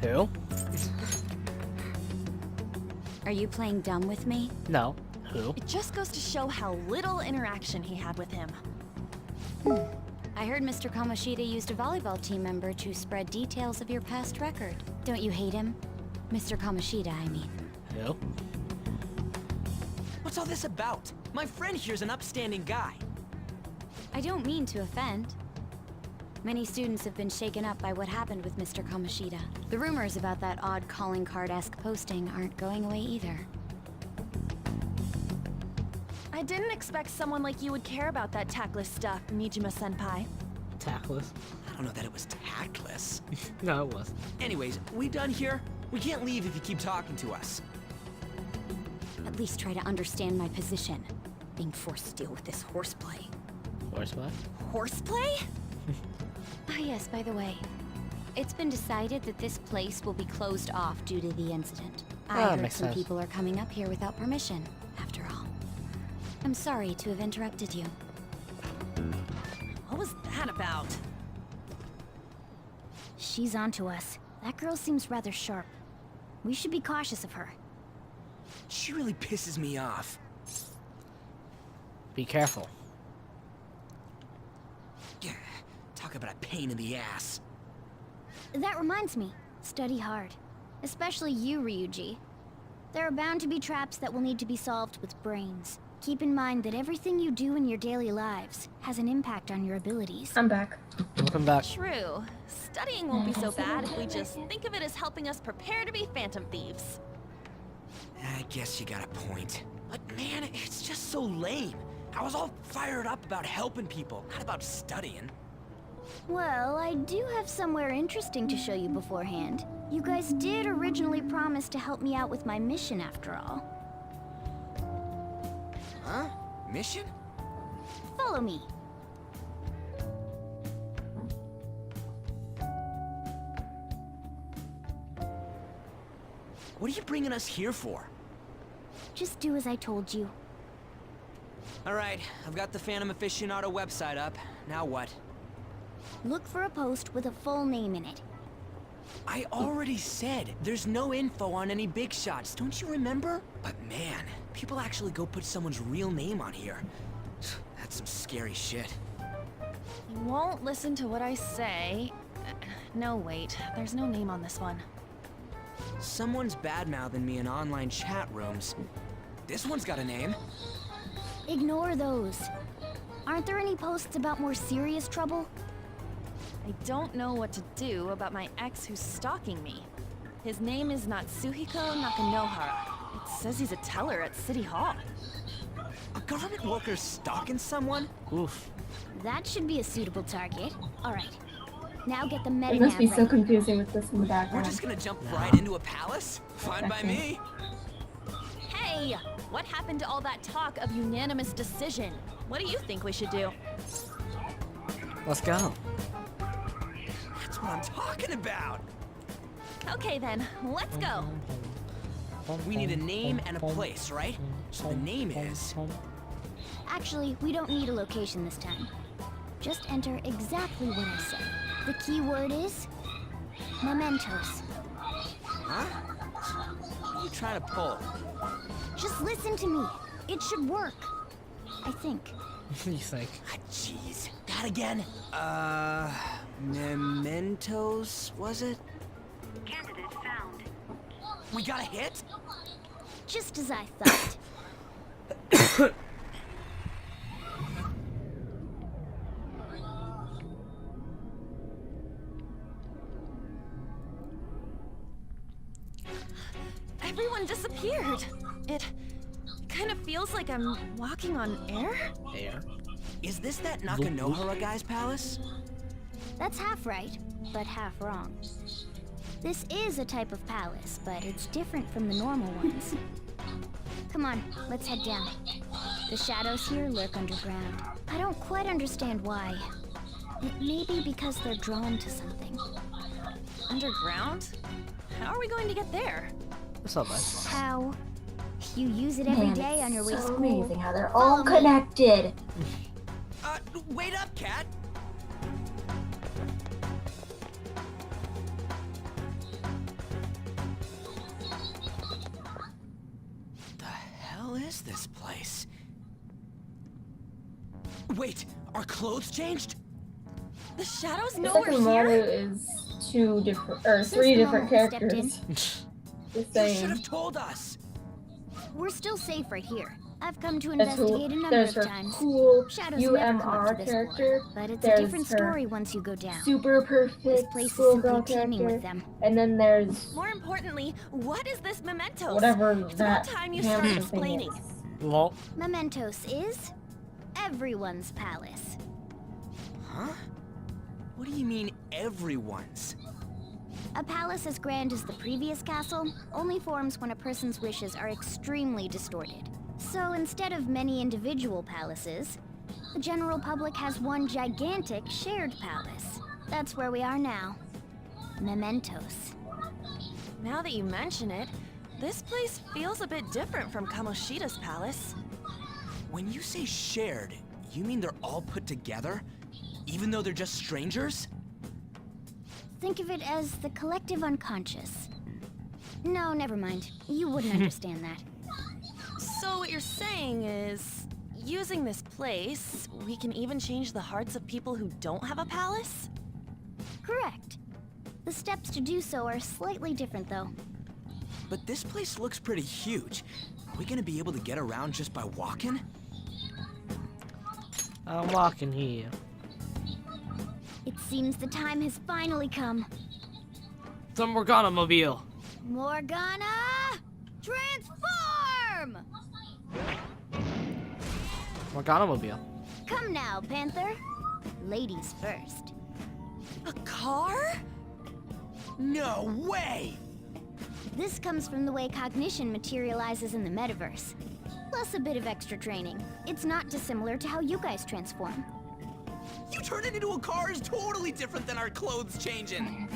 Who? Are you playing dumb with me? No. Who? It just goes to show how little interaction he had with him. I heard Mr. Kamoshida used a volleyball team member to spread details of your past record. Don't you hate him? Mr. Kamoshida, I mean. Who? What's all this about? My friend here's an upstanding guy. I don't mean to offend. Many students have been shaken up by what happened with Mr. Kamoshida. The rumors about that odd calling card-esque posting aren't going away either. I didn't expect someone like you would care about that tactless stuff, Mijima-senpai. Tactless? I don't know that it was tactless. No, it wasn't. Anyways, we done here? We can't leave if you keep talking to us. At least try to understand my position. Being forced to deal with this horseplay. Horseplay? Horseplay? Ah yes, by the way. It's been decided that this place will be closed off due to the incident. I heard makes some sense. people are coming up here without permission, after all. I'm sorry to have interrupted you. What was that about? She's onto us. That girl seems rather sharp. We should be cautious of her. She really pisses me off. Be careful. Talk about a pain in the ass. That reminds me, study hard. Especially you, Ryuji. There are bound to be traps that will need to be solved with brains. Keep in mind that everything you do in your daily lives has an impact on your abilities. I'm back. Welcome back. True. Studying won't be so bad if we just think of it as helping us prepare to be Phantom Thieves. I guess you got a point. But man, it's just so lame. I was all fired up about helping people, not about studying. Well, I do have somewhere interesting to show you beforehand. You guys did originally promise to help me out with my mission after all. Huh? Mission? Follow me. What are you bringing us here for? Just do as I told you. Alright, I've got the Phantom Aficionado website up. Now what? Look for a post with a full name in it. I already said there's no info on any big shots, don't you remember? But man, people actually go put someone's real name on here. That's some scary shit. You won't listen to what I say. No, wait. There's no name on this one. Someone's bad-mouthing me in online chat rooms. This one's got a name. Ignore those. Aren't there any posts about more serious trouble? I don't know what to do about my ex who's stalking me. His name is Natsuhiko Nakanohara. It says he's a teller at City Hall. A government worker stalking someone? Oof. That should be a suitable target. Alright. Now get the It meta must be nav so ready. confusing with this in the We're background. just gonna jump right into a palace? Fine by me. Hey! What happened to all that talk of unanimous decision? What do you think we should do? Let's go. That's what I'm talking about. Okay then, let's go. We need a name and a place, right? So the name is... Actually, we don't need a location this time. Just enter exactly what I say. The key word is... Mementos. Huh? What are you trying to pull? Just listen to me. It should work. I think. You think? Ah, jeez. That again? Mementos, was it? Candidate found. We got a hit? Just as I thought. Everyone disappeared. It kind of feels like I'm walking on air. Air? Is this that Nakanohara guy's palace? That's half right, but half wrong. This is a type of palace, but it's different from the normal ones. Come on, let's head down. The shadows here lurk underground. I don't quite understand why. It may be because they're drawn to something. Underground? How are we going to get there? What's up, man? How? You use it every Man, day on your way to so school. amazing how they're all connected. Wait up, cat! is this place? Wait, our clothes changed? The shadows The know second we're model here? is two different, or Since three the different moment we stepped characters. The You should same. have told us. We're still safe right here. I've come to There's investigate a number there's of her times. cool Shadows never come up UMR to this character. floor, but it's a There's different her story once you go down. super This perfect place is schoolgirl simply teeming with character. them. And then there's More importantly, what is this Mementos? whatever It's about that time you start hamster thing explaining. is. Well, Mementos is everyone's palace. Huh? What do you mean, everyone's? A palace as grand as the previous castle only forms when a person's wishes are extremely distorted. So instead of many individual palaces, the general public has one gigantic shared palace. That's where we are now. Mementos. Now that you mention it, this place feels a bit different from Kamoshida's palace. When you say shared, you mean they're all put together? Even though they're just strangers? Think of it as the collective unconscious. No, never mind. You wouldn't understand that. So what you're saying is, using this place, we can even change the hearts of people who don't have a palace? Correct. The steps to do so are slightly different, though. But this place looks pretty huge. Are we gonna be able to get around just by walking? I'm walking here. It seems the time has finally come. Some Morgana mobile. Morgana! Transform! Morgana mobile. Come now, Panther. Ladies first. A car? No way! This comes from the way cognition materializes in the metaverse. Plus a bit of extra training. It's not dissimilar to how you guys transform. You turn it into a car is totally different than our clothes changing.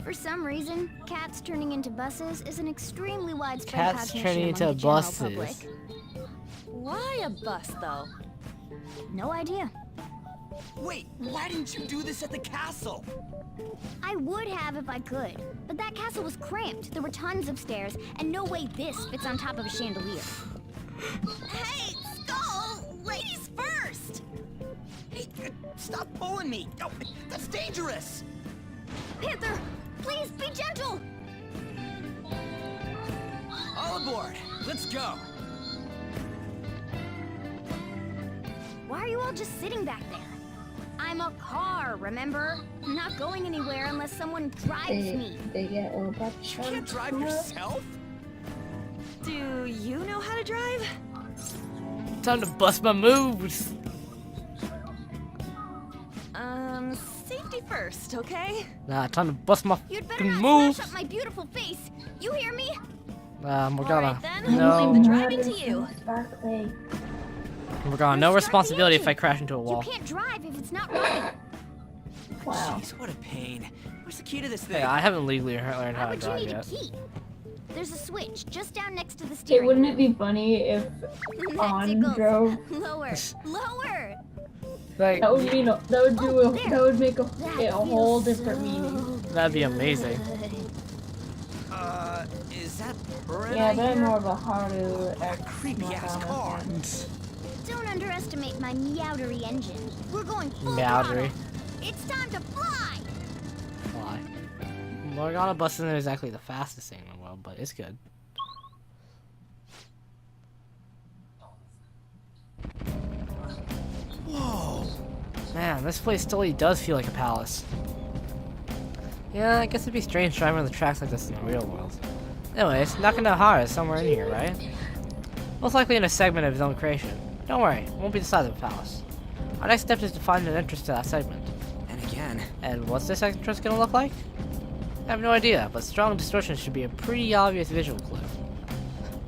For some reason, cats turning into buses is an extremely widespread Cats cognition turning among into the general buses. public. Why a bus, though? No idea. Wait, why didn't you do this at the castle? I would have if I could, but that castle was cramped. There were tons of stairs, and no way this fits on top of a chandelier. Hey, Skull! Ladies first! Hey, stop pulling me! Oh, that's dangerous! Panther, please be gentle! All aboard! Let's go! Why are you all just sitting back there? I'm a car, remember? I'm not going anywhere unless someone drives me. They get all about You can't drive yourself? Do you know how to drive? Time to bust my moves. Safety first, okay? Nah, time to bust my You'd better fucking not moves. smash up my beautiful face. You hear me? Morgana. Alright then, No. leave the driving to you. Morgana, no responsibility if I crash into a You wall. can't drive if it's not running. Wow. Jeez, what a pain. Where's the key to this thing? Hey, I haven't legally learned how Why to would you drive need a yet. key? There's a switch just down next to the Hey, steering wouldn't wheel. it be funny if That On tickles. drove? Lower, lower. Like, That would mean that would do Oh, a, there. that would make a That whole feels different so meaning. that'd be amazing. good. Is that Brent Yeah, I they're hear? more of a harder Creepy ass car. Don't underestimate my meowdery engine. We're going full Meowdery. throttle. It's time to fly. Why? Morgana bus isn't exactly the fastest thing in the world, but it's good. Whoa! Man, this place totally does feel like a palace. Yeah, I guess it'd be strange driving on the tracks like this in the real world. Anyways, Nakanohara is somewhere in here, right? Most likely in a segment of his own creation. Don't worry, it won't be the size of a palace. Our next step is to find an entrance to that segment. And again. And what's this entrance gonna look like? I have no idea, but strong distortion should be a pretty obvious visual clue.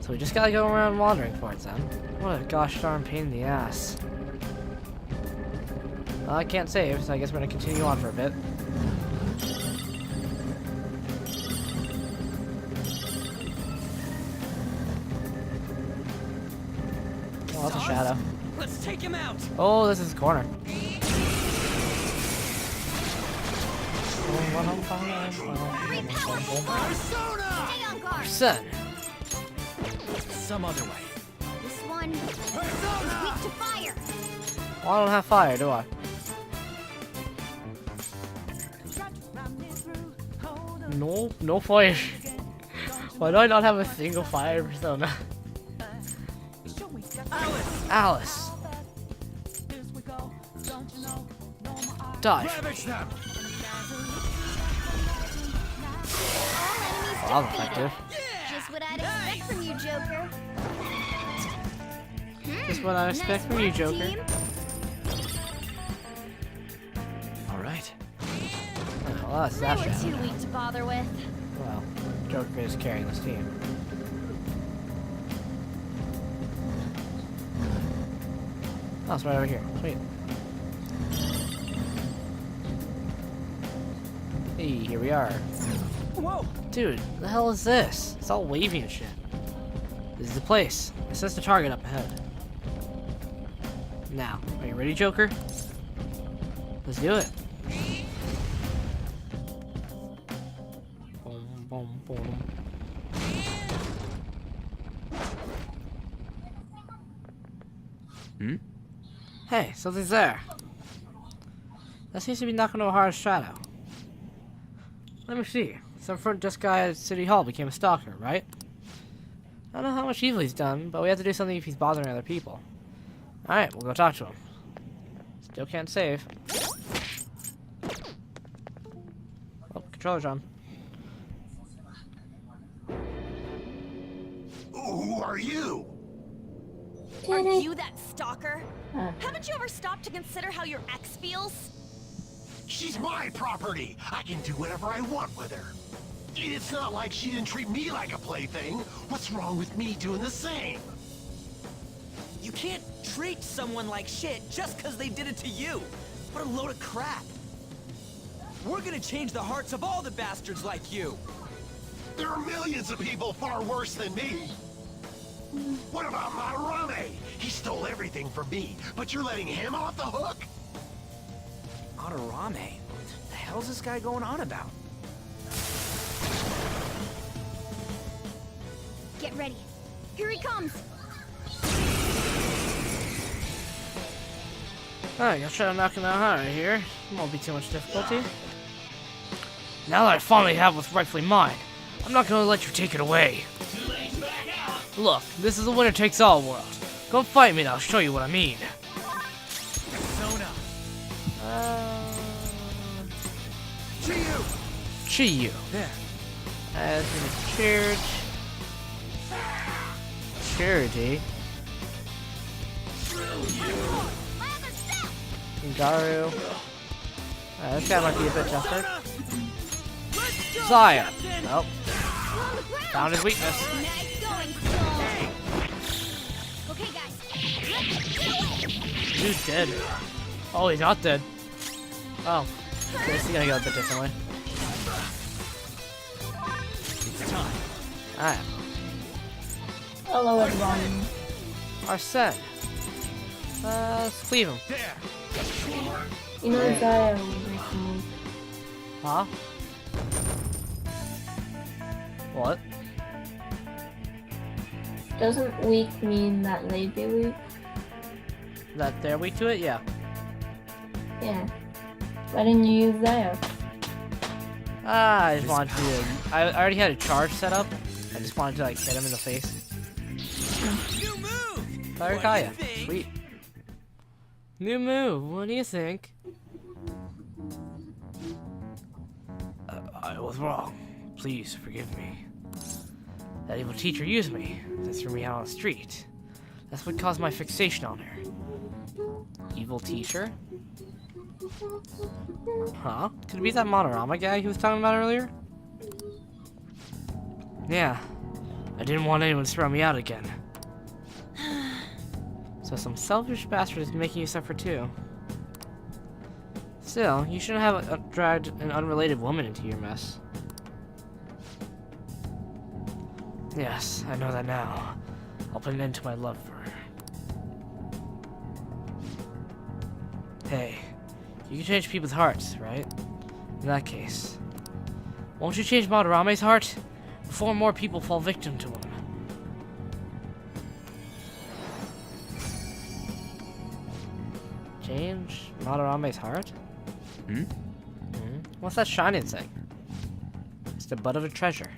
So we just gotta go around wandering for it then. What a gosh darn pain in the ass. Well, I can't save, so I guess we're gonna continue on for a bit. Oh, that's a shadow. Let's take him out! Oh, this is a corner. Three powerful bombs. Persona! Stay on guard. Son. Some other way. This one is weak to fire. Well, I don't have fire, do I? No, no fire. Why do I not have a single fire persona? Alice! Dive! Well, that was effective. Just what I'd expect from you, Joker. Just what I expect from you, Joker. Team. Alright. Well, that's that They were shit. too weak to bother with. Well, Joker is carrying this team. Oh, it's right over here. Sweet. Hey, here we are. Whoa! Dude, the hell is this? It's all wavy and shit. This is the place. It says the target up ahead. Now, are you ready, Joker? Let's do it. Boom, boom, boom. Hmm? Hey, something's there. That seems to be knocking over a hard shadow. Let me see. Some front desk guy at City Hall became a stalker, right? I don't know how much evil he's done, but we have to do something if he's bothering other people. Alright, we'll go talk to him. Still can't save. Oh, controller's on. Who are you? Are you that stalker? Haven't you ever stopped to consider how your ex feels? She's my property. I can do whatever I want with her. It's not like she didn't treat me like a plaything. What's wrong with me doing the same? You can't treat someone like shit just because they did it to you. What a load of crap. We're gonna change the hearts of all the bastards like you. There are millions of people far worse than me. What about Madarame? He stole everything from me, but you're letting him off the hook? Madarame? What the hell's this guy going on about? Get ready. Here he comes. Alright, I'll try to knock him out hard right here. Won't be too much difficulty. Now that I finally have what's rightfully mine, I'm not gonna let you take it away. Look, this is a winner takes all world. Come fight me and I'll show you what I mean. Chiyu. Yeah. As in a charity. Garu. This guy might be a bit tougher. Zaya. Nope. Found his weakness. Nice going, Soul. Okay, guys. Dude's dead. Oh, he's not dead. Oh. This is gonna go a bit differently. Alright. Hello, everyone. Arsene. Let's leave him. You know that I would like to move. Huh? What? Doesn't weak mean that they'd be weak? That they're weak to it? Yeah. Yeah. Why didn't you use Zaya? I just wanted to. I already had a charge set up. I just wanted to like hit him in the face. New move! Fire Kaya. Sweet. New move. What do you think? I was wrong. Please forgive me. That evil teacher used me. That threw me out on the street. That's what caused my fixation on her. Evil teacher? Huh? Could it be that Madarame guy he was talking about earlier? Yeah. I didn't want anyone to throw me out again. So some selfish bastard is making you suffer too. Still, you shouldn't have dragged an unrelated woman into your mess. Yes, I know that now. I'll put an end to my love for her. Hey, you can change people's hearts, right? In that case, won't you change Madarame's heart? Before more people fall victim to him. Change Madarame's heart? Hmm? What's that shining thing? It's the butt of a treasure.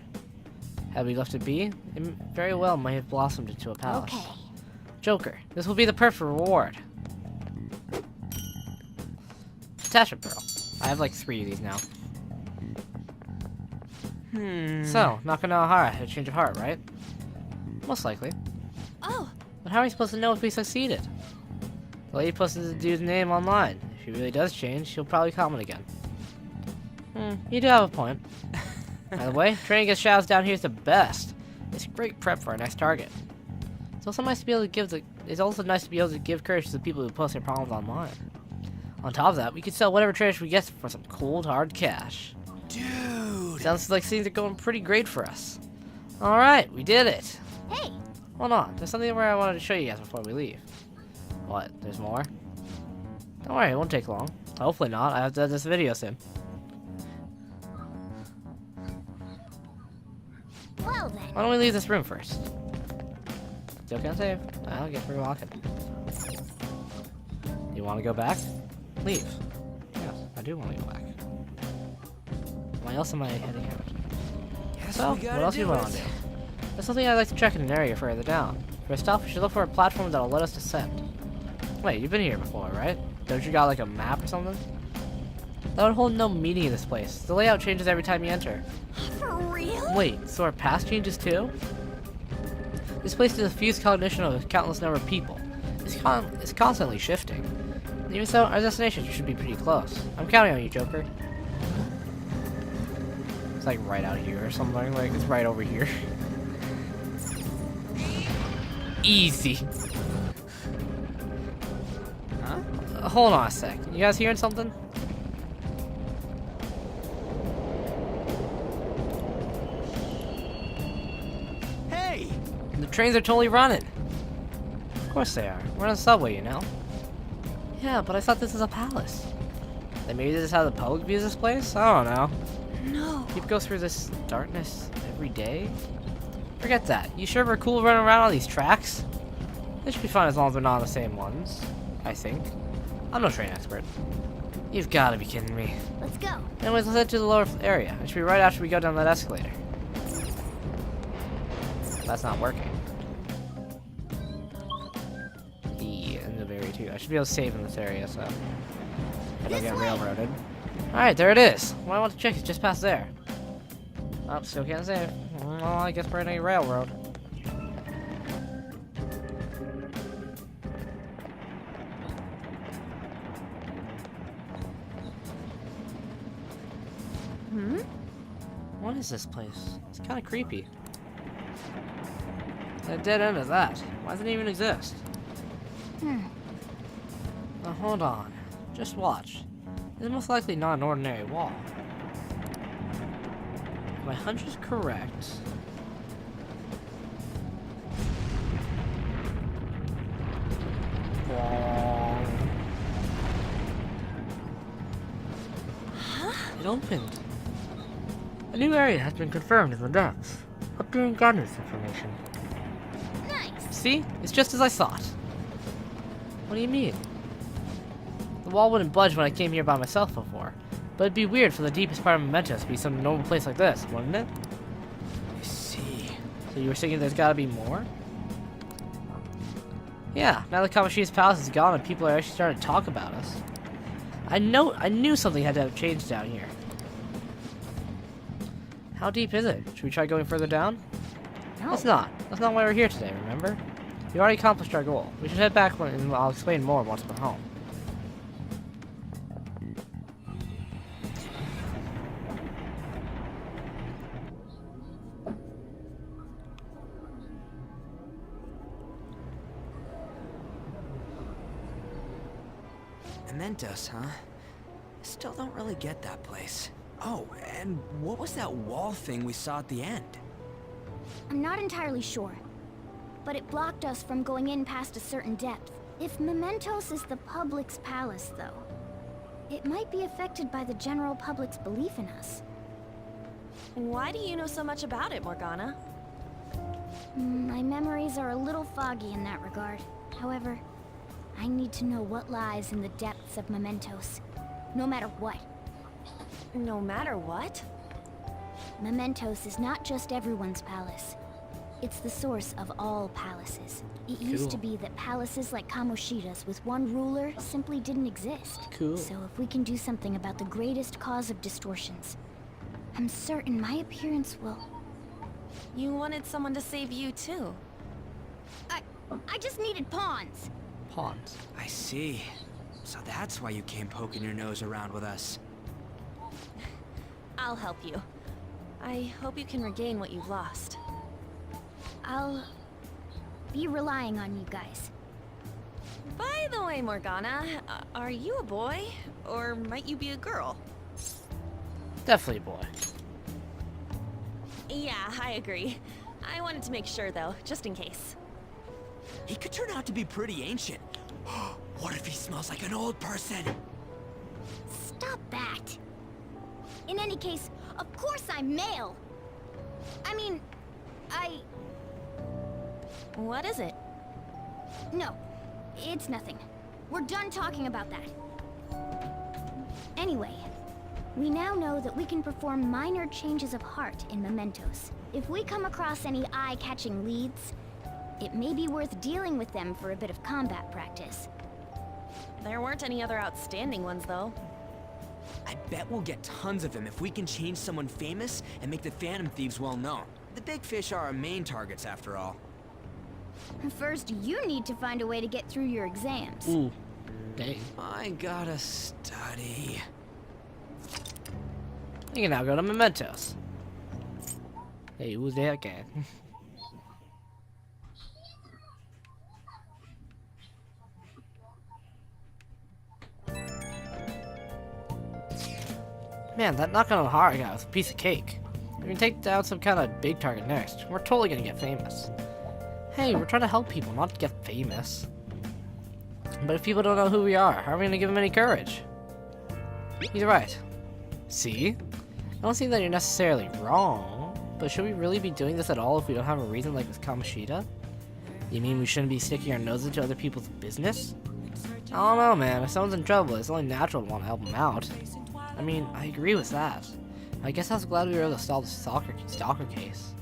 Had we left it be, it very well might have blossomed into a palace. Okay. Joker, this will be the perfect reward. Attachment pearl. I have like 3 of these now. So, Nakanohara had a change of heart, right? Most likely. Oh, But how are we supposed to know if we succeeded? The lady posted the dude's name online. If he really does change, he'll probably comment again. You do have a point. By the way, training against shadows down here is the best. It's great prep for our next target. It's also nice to be able to give courage to the people who post their problems online. On top of that, we could sell whatever treasure we get for some cold hard cash. Dude! Sounds like things are going pretty great for us. Alright, we did it. Hey, Hold on, there's something where I wanted to show you guys before we leave. What? There's more? Don't worry, it won't take long. Hopefully not. I have to edit this video soon. well then. Why don't we leave this room first? Still can't save. I guess we're walking. You want to go back? Leave. Yes, I do want to go back. Why else am I heading out? So, what else do you want to do? There's something I'd like to check in an area further down. First off, we should look for a platform that'll let us descend. Wait, you've been here before, right? Don't you got like a map or something? That would hold no meaning in this place. The layout changes every time you enter. for real? Wait, so our past changes too? This place is a fused cognition of a countless number of people. It's constantly shifting. And even so, our destination should be pretty close. I'm counting on you, Joker. It's like right out here or something. Like, it's right over here. Easy. Huh? Hold on a sec. You guys hearing something? Hey! The trains are totally running. Of course they are. We're on the subway, you know. Yeah, but I thought this was a palace. Then maybe this is how the public views this place? I don't know. No. People go through this darkness every day? Forget that. You sure we're cool running around on these tracks? They should be fine as long as they're not on the same ones. I think. I'm no train expert. You've got to be kidding me. Let's go. Anyways, let's head to the lower area. It should be right after we go down that escalator. That's not working. The end of area 2. I should be able to save in this area, so I don't get railroaded. Alright, there it is. What I want to check is just past there. Oh, still can't save. Well, I guess we're in a railroad. What is this place? It's kind of creepy. The dead end is that? Why does it even exist? Now hold on. Just watch. It's most likely not an ordinary wall. If my hunch is correct. It opened. A new area has been confirmed in the depths. Updating guidance information. Nice. See? It's just as I thought. What do you mean? The wall wouldn't budge when I came here by myself before. But it'd be weird for the deepest part of Mementos to be some normal place like this, wouldn't it? I see. So you were thinking there's gotta be more? Yeah, now that Kamoshida's palace is gone and people are actually starting to talk about us. I knew something had to have changed down here. How deep is it? Should we try going further down? No. Let's not. That's not why we're here today, remember? We already accomplished our goal. We should head back and I'll explain more once we're home. Mementos, huh? Still don't really get that place. Oh, and what was that wall thing we saw at the end? I'm not entirely sure, but it blocked us from going in past a certain depth. If Mementos is the public's palace, though, it might be affected by the general public's belief in us. Why do you know so much about it, Morgana? My memories are a little foggy in that regard. However, I need to know what lies in the depths of Mementos. No matter what. No matter what? Mementos is not just everyone's palace. It's the source of all palaces. It used to be that palaces like Kamoshida's with one ruler simply didn't exist. Cool. So if we can do something about the greatest cause of distortions, I'm certain my appearance will... You wanted someone to save you too. I just needed pawns. Pawns. I see. So that's why you came poking your nose around with us. I'll help you. I hope you can regain what you've lost. I'll be relying on you guys. By the way, Morgana, are you a boy? Or might you be a girl? Definitely a boy. Yeah, I agree. I wanted to make sure though, just in case. He could turn out to be pretty ancient. What if he smells like an old person? Stop that. In any case, of course I'm male. I mean, What is it? No, it's nothing. We're done talking about that. Anyway, we now know that we can perform minor changes of heart in Mementos. If we come across any eye-catching leads, it may be worth dealing with them for a bit of combat practice. There weren't any other outstanding ones though. I bet we'll get tons of them if we can change someone famous and make the Phantom Thieves well known. The big fish are our main targets after all. First, you need to find a way to get through your exams. Ooh. Dang. I gotta study. You can now go to Mementos. Hey, who's that guy? Man, that knock on the heart guy was a piece of cake. We can take down some kind of big target next. We're totally gonna get famous. Hey, we're trying to help people, not get famous. But if people don't know who we are, how are we gonna give them any courage? He's right. See? I don't see that you're necessarily wrong, but should we really be doing this at all if we don't have a reason like with Kamoshida? You mean we shouldn't be sticking our nose into other people's business? I don't know, man. If someone's in trouble, it's only natural to want to help them out. I mean, I agree with that. I guess I was glad we were able to solve the stalker case.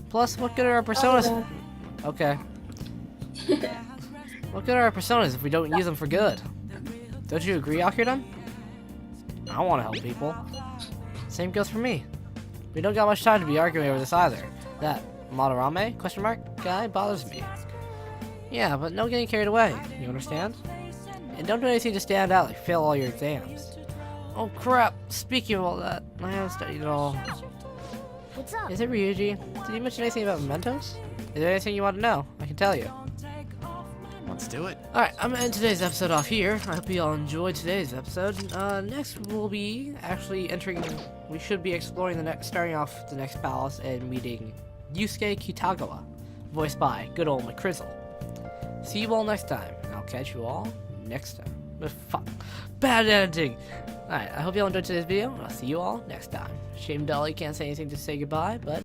Plus, what good are our personas? Okay. What good are our personas if we don't use them for good? Don't you agree, Akira? I want to help people. Same goes for me. We don't got much time to be arguing over this either. That Madarame guy bothers me. Yeah, but no getting carried away. You understand? And don't do anything to stand out, like fail all your exams. Oh crap! Speaking of all that, I haven't studied at all. What's up? Is it Ryuji? Did you mention anything about Mementos? Is there anything you want to know? I can tell you. Let's do it. Alright, I'm gonna end today's episode off here. I hope you all enjoyed today's episode. Next we'll be actually we should be exploring starting off the next palace and meeting Yusuke Kitagawa, voiced by good old McCrizzle. See you all next time, and I'll catch you all next time. But fuck, bad editing! Alright, I hope you all enjoyed today's video, and I'll see you all next time. Shame Dolly can't say anything to say goodbye, but